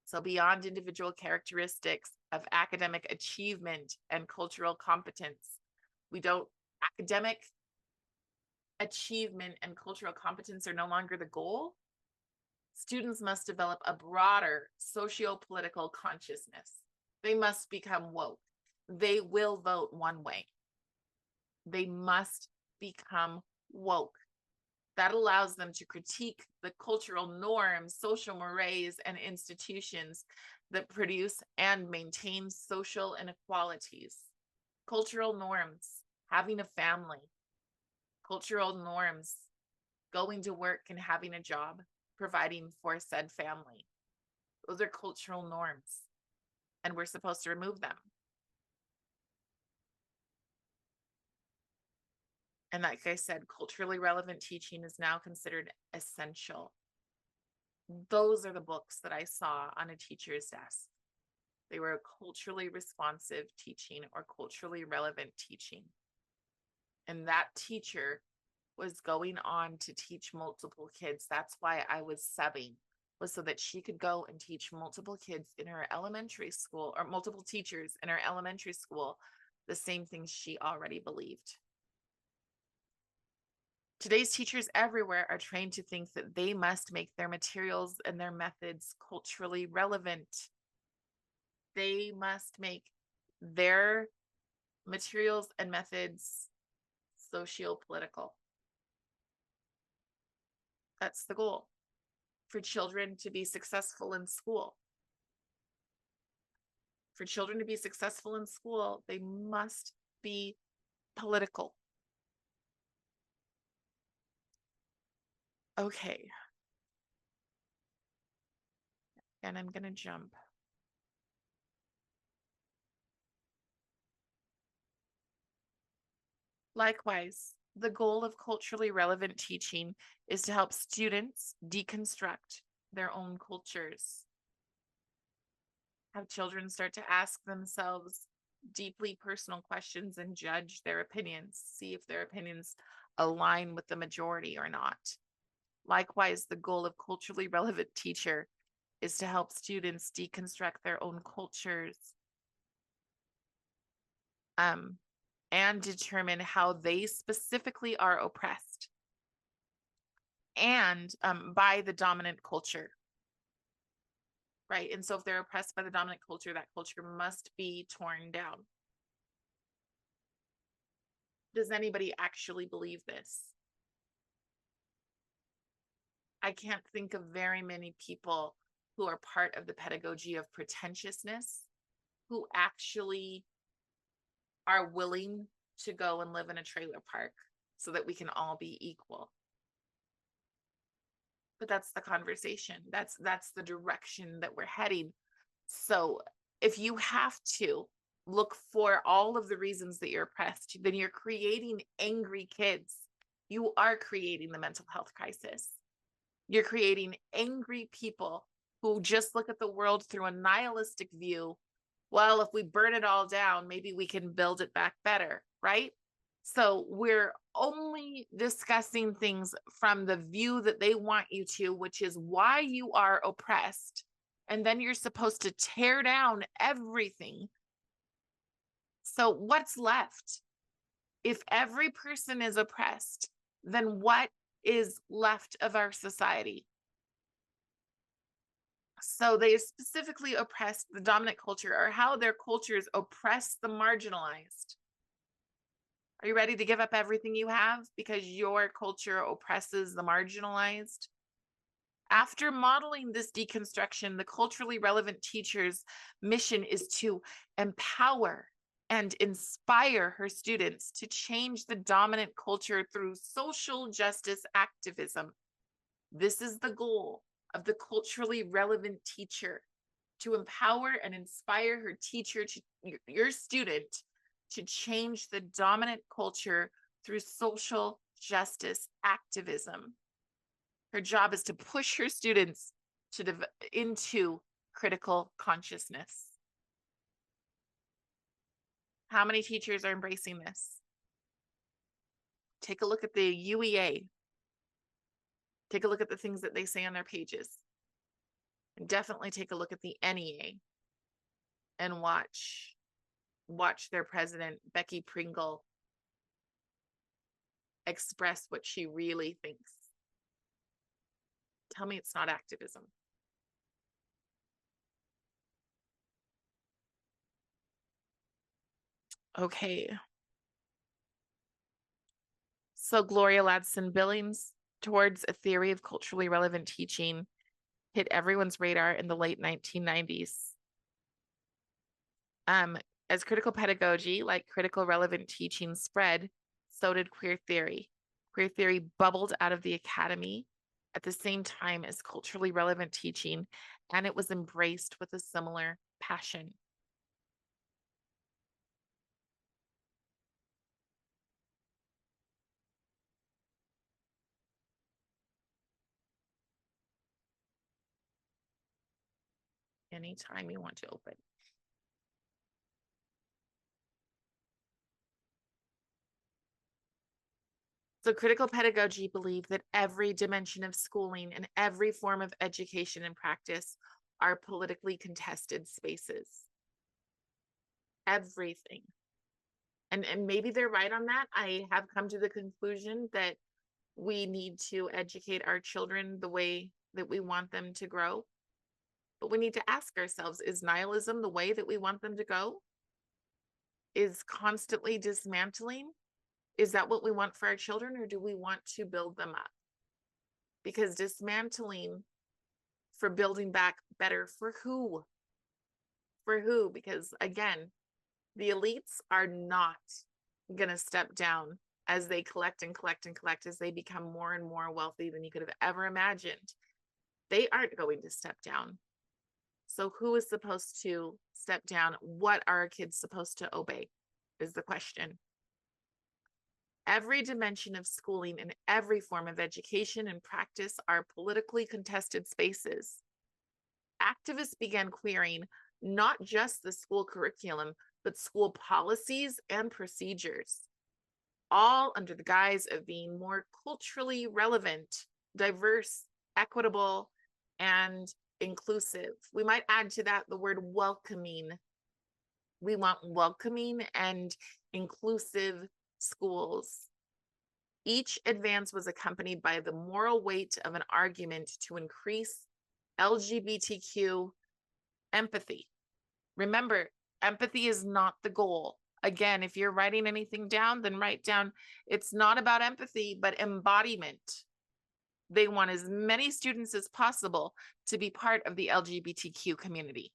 So beyond individual characteristics of academic achievement and cultural competence, academic achievement and cultural competence are no longer the goal. Students must develop a broader socio-political consciousness. They must become woke. They will vote one way. They must become woke. That allows them to critique the cultural norms, social mores, and institutions that produce and maintain social inequalities. Cultural norms, having a family. Cultural norms, going to work and having a job, providing for said family. Those are cultural norms, and we're supposed to remove them. And like I said, culturally relevant teaching is now considered essential. Those are the books that I saw on a teacher's desk. They were culturally responsive teaching or culturally relevant teaching. And that teacher was going on to teach multiple kids. That's why I was subbing, was so that she could go and teach multiple kids in her elementary school, or multiple teachers in her elementary school, the same things she already believed. Today's teachers everywhere are trained to think that they must make their materials and their methods culturally relevant. They must make their materials and methods socio-political. That's the goal, for children to be successful in school. For children to be successful in school, they must be political. Okay. And I'm going to jump. Likewise, the goal of culturally relevant teaching is to help students deconstruct their own cultures. Have children start to ask themselves deeply personal questions and judge their opinions, see if their opinions align with the majority or not. Likewise, the goal of culturally relevant teacher is to help students deconstruct their own cultures and determine how they specifically are oppressed and by the dominant culture. Right. And so if they're oppressed by the dominant culture, that culture must be torn down. Does anybody actually believe this? I can't think of very many people who are part of the pedagogy of pretentiousness who actually are willing to go and live in a trailer park so that we can all be equal. But that's the conversation. That's the direction that we're heading. So if you have to look for all of the reasons that you're oppressed, then you're creating angry kids. You are creating the mental health crisis. You're creating angry people who just look at the world through a nihilistic view. Well, if we burn it all down, maybe we can build it back better, right? So we're only discussing things from the view that they want you to, which is why you are oppressed. And then you're supposed to tear down everything. So what's left? If every person is oppressed, then what is left of our society? So they specifically oppressed the dominant culture, or how their cultures oppress the marginalized. Are you ready to give up everything you have because your culture oppresses the marginalized? After modeling this deconstruction, the culturally relevant teacher's mission is to empower and inspire her students to change the dominant culture through social justice activism. This is the goal of the culturally relevant teacher, to empower and inspire her teacher, your student, to change the dominant culture through social justice activism. Her job is to push her students into critical consciousness. How many teachers are embracing this? Take a look at the UEA. Take a look at the things that they say on their pages. And definitely take a look at the NEA and watch their president, Becky Pringle, express what she really thinks. Tell me it's not activism. Okay. So Gloria Ladson-Billings, Towards a Theory of Culturally Relevant Teaching, hit everyone's radar in the late 1990s. As critical pedagogy, like critical relevant teaching, spread, so did queer theory. Queer theory bubbled out of the academy at the same time as culturally relevant teaching, and it was embraced with a similar passion. anytime you want to open. So critical pedagogy believe that every dimension of schooling and every form of education and practice are politically contested spaces. Everything. And maybe they're right on that. I have come to the conclusion that we need to educate our children the way that we want them to grow. But we need to ask ourselves, is nihilism the way that we want them to go? Is constantly dismantling? Is that what we want for our children, or do we want to build them up? Because dismantling for building back better for who? For who? Because again, the elites are not going to step down as they collect and collect and collect, as they become more and more wealthy than you could have ever imagined. They aren't going to step down. So who is supposed to step down? What are our kids supposed to obey is the question. Every dimension of schooling and every form of education and practice are politically contested spaces. Activists began querying not just the school curriculum, but school policies and procedures, all under the guise of being more culturally relevant, diverse, equitable, and inclusive. We might add to that the word welcoming. We want welcoming and inclusive schools. Each advance was accompanied by the moral weight of an argument to increase LGBTQ empathy. Remember, empathy is not the goal. Again, if you're writing anything down, then write down, it's not about empathy, but embodiment. They want as many students as possible to be part of the LGBTQ community.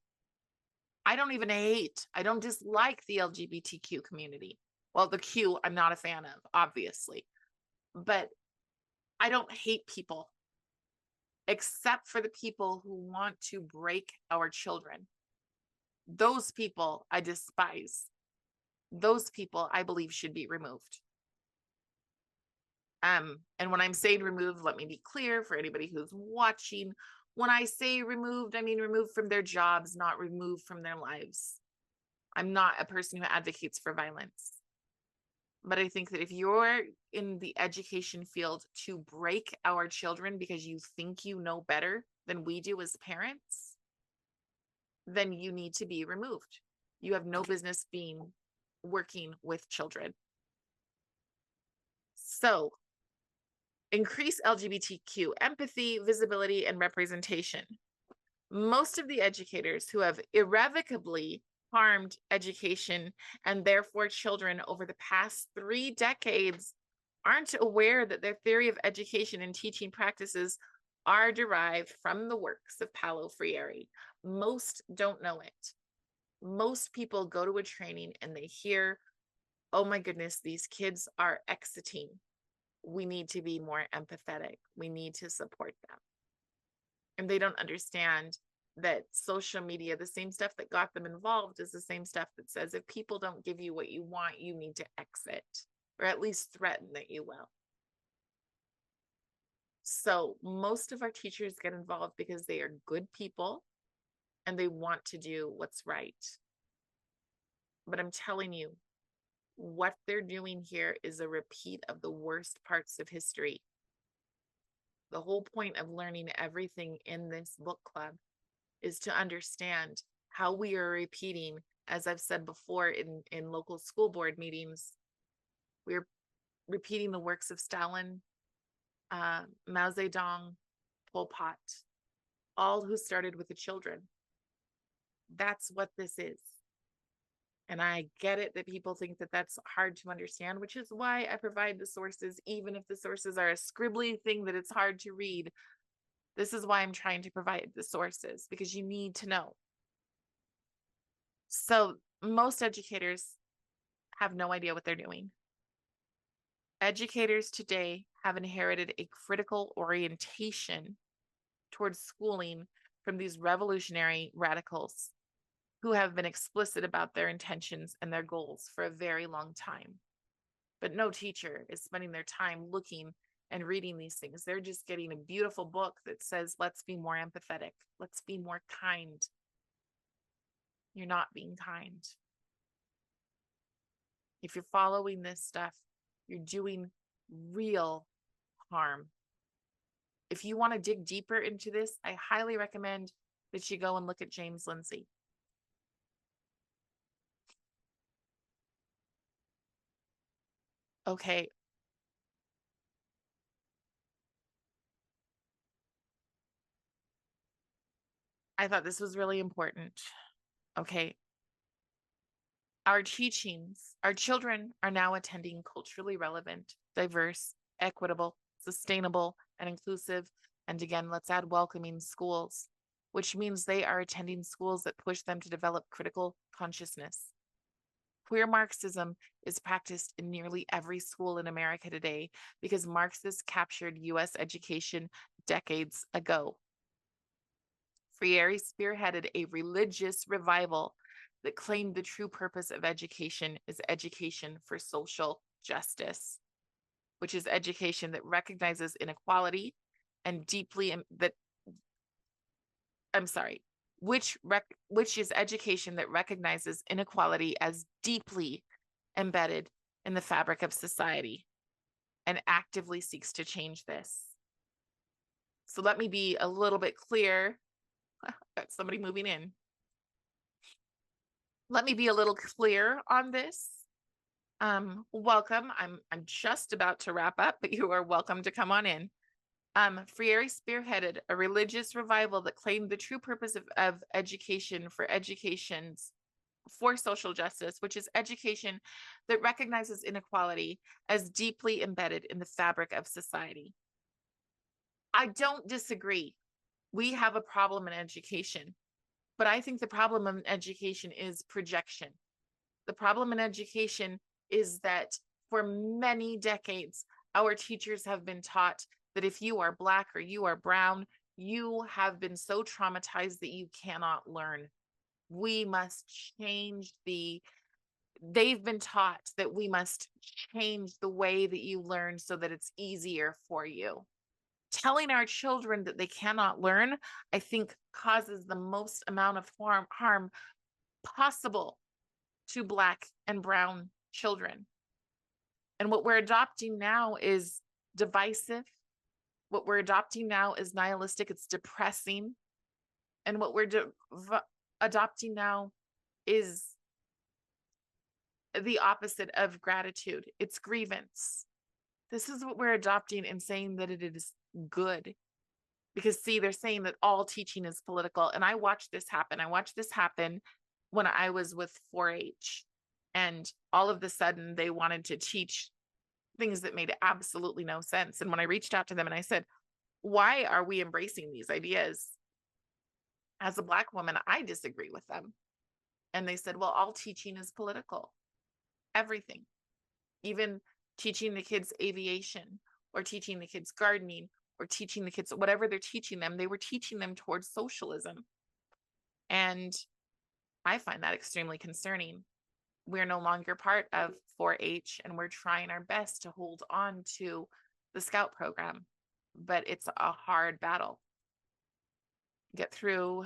I don't dislike the LGBTQ community. Well, the Q I'm not a fan of, obviously, but I don't hate people, except for the people who want to break our children. Those people I despise. Those people I believe should be removed. And when I'm saying removed, let me be clear for anybody who's watching. When I say removed, I mean removed from their jobs, not removed from their lives. I'm not a person who advocates for violence. But I think that if you're in the education field to break our children because you think you know better than we do as parents, then you need to be removed. You have no business working with children. So, increase LGBTQ empathy, visibility, and representation. Most of the educators who have irrevocably harmed education and therefore children over the past 3 decades aren't aware that their theory of education and teaching practices are derived from the works of Paulo Friere. Most don't know it. Most people go to a training and they hear, oh my goodness, these kids are exiting. We need to be more empathetic. We need to support them. And they don't understand that social media, the same stuff that got them involved, is the same stuff that says if people don't give you what you want, you need to exit, or at least threaten that you will. So most of our teachers get involved because they are good people and they want to do what's right. But I'm telling you, what they're doing here is a repeat of the worst parts of history. The whole point of learning everything in this book club is to understand how we are repeating, as I've said before in local school board meetings, we're repeating the works of Stalin, Mao Zedong, Pol Pot, all who started with the children. That's what this is. And I get it that people think that that's hard to understand, which is why I provide the sources, even if the sources are a scribbly thing that it's hard to read. This is why I'm trying to provide the sources, because you need to know. So most educators have no idea what they're doing. Educators today have inherited a critical orientation towards schooling from these revolutionary radicals who have been explicit about their intentions and their goals for a very long time. But no teacher is spending their time looking and reading these things. They're just getting a beautiful book that says, let's be more empathetic. Let's be more kind. you're not being kind. If you're following this stuff, you're doing real harm. If you want to dig deeper into this, I highly recommend that you go and look at James Lindsay. Okay. I thought this was really important. Okay. Our teachings, our children are now attending culturally relevant, diverse, equitable, sustainable, and inclusive. And again, let's add welcoming schools, which means they are attending schools that push them to develop critical consciousness. Queer Marxism is practiced in nearly every school in America today because Marxists captured US education decades ago. Friere spearheaded a religious revival that claimed the true purpose of education is education for social justice, which is education that recognizes inequality and deeply that which is education that recognizes inequality as deeply embedded in the fabric of society and actively seeks to change this. So let me be a little bit clear. Got somebody moving in. Let me be a little clear on this. Welcome. I'm just about to wrap up, but you are welcome to come on in. Friere spearheaded a religious revival that claimed the true purpose of education for social justice, which is education that recognizes inequality as deeply embedded in the fabric of society. I don't disagree. We have a problem in education, but I think the problem in education is projection. The problem in education is that for many decades, our teachers have been taught that if you are Black or you are brown, you have been so traumatized that you cannot learn. We must change they've been taught that we must change the way that you learn so that it's easier for you. Telling our children that they cannot learn, I think, causes the most amount of harm possible to Black and brown children. And what we're adopting now is divisive. What we're adopting now is nihilistic. It's depressing. And what we're adopting now is the opposite of gratitude. It's grievance. This is what we're adopting and saying that it is good. Because see, they're saying that all teaching is political. And I watched this happen. I watched this happen when I was with 4-H. And all of a sudden they wanted to teach things that made absolutely no sense. And when I reached out to them and I said, why are we embracing these ideas? As a Black woman, I disagree with them. And they said, well, all teaching is political. Everything. Even teaching the kids aviation or teaching the kids gardening or teaching the kids whatever they're teaching them, they were teaching them towards socialism. And I find that extremely concerning. We're no longer part of 4-H and we're trying our best to hold on to the Scout program, but it's a hard battle. Get through.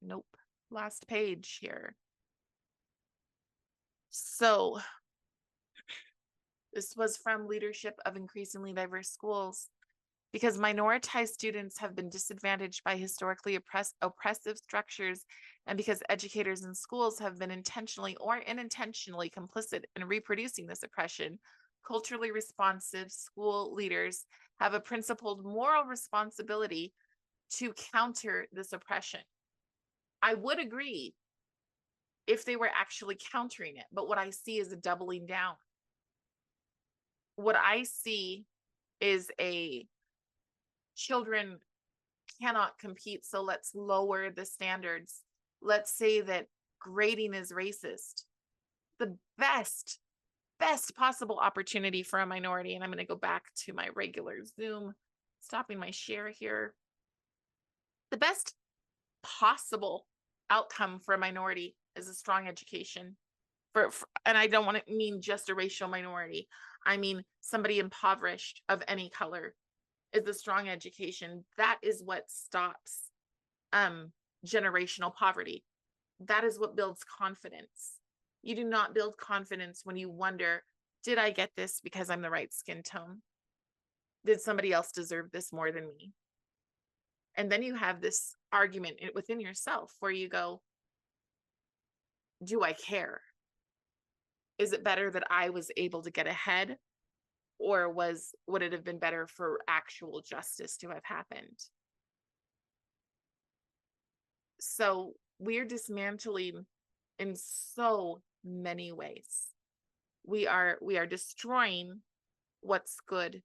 Nope. Last page here. So this was from leadership of increasingly diverse schools. Because minoritized students have been disadvantaged by historically oppressive structures, and because educators in schools have been intentionally or unintentionally complicit in reproducing this oppression, culturally responsive school leaders have a principled moral responsibility to counter this oppression. I would agree if they were actually countering it, but what I see is a doubling down. What I see is children cannot compete, so let's lower the standards. Let's say that grading is racist. The best possible opportunity for a minority, and I'm going to go back to my regular Zoom, stopping my share here. The best possible outcome for a minority is a strong education. And I don't want to mean just a racial minority. I mean somebody impoverished of any color. Is a strong education. That is what stops generational poverty. That is what builds confidence. You do not build confidence when you wonder, did I get this because I'm the right skin tone? Did somebody else deserve this more than me? And then you have this argument within yourself where you go, do I care? Is it better that I was able to get ahead, or would it have been better for actual justice to have happened? So we're dismantling in so many ways. We are destroying what's good.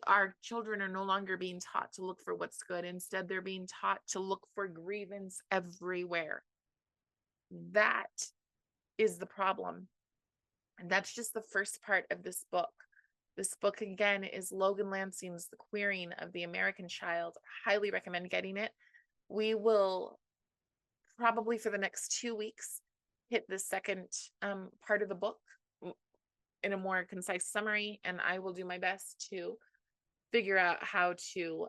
Our children are no longer being taught to look for what's good. Instead, they're being taught to look for grievance everywhere. That is the problem. And that's just the first part of this book. This book, again, is Logan Lansing's The Queering of the American Child. I highly recommend getting it. We will probably for the next 2 weeks hit the second part of the book in a more concise summary, and I will do my best to figure out how to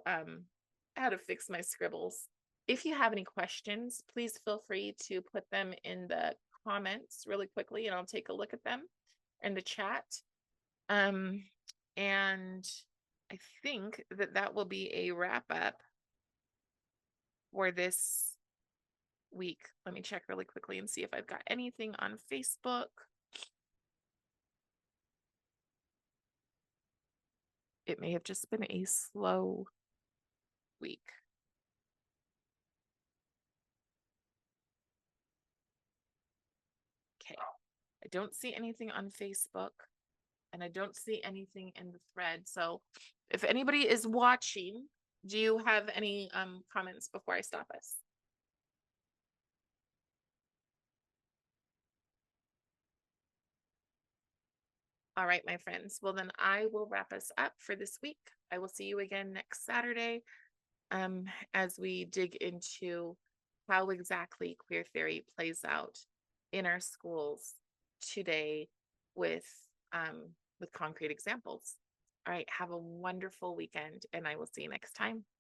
fix my scribbles. If you have any questions, please feel free to put them in the comments really quickly, and I'll take a look at them in the chat. And I think that will be a wrap up for this week. Let me check really quickly and see if I've got anything on Facebook. It may have just been a slow week. Okay, I don't see anything on Facebook, and I don't see anything in the thread. So if anybody is watching, do you have any comments before I stop us? All right, my friends. Well, then I will wrap us up for this week. I will see you again next Saturday as we dig into how exactly queer theory plays out in our schools today with concrete examples. All right, have a wonderful weekend, and I will see you next time.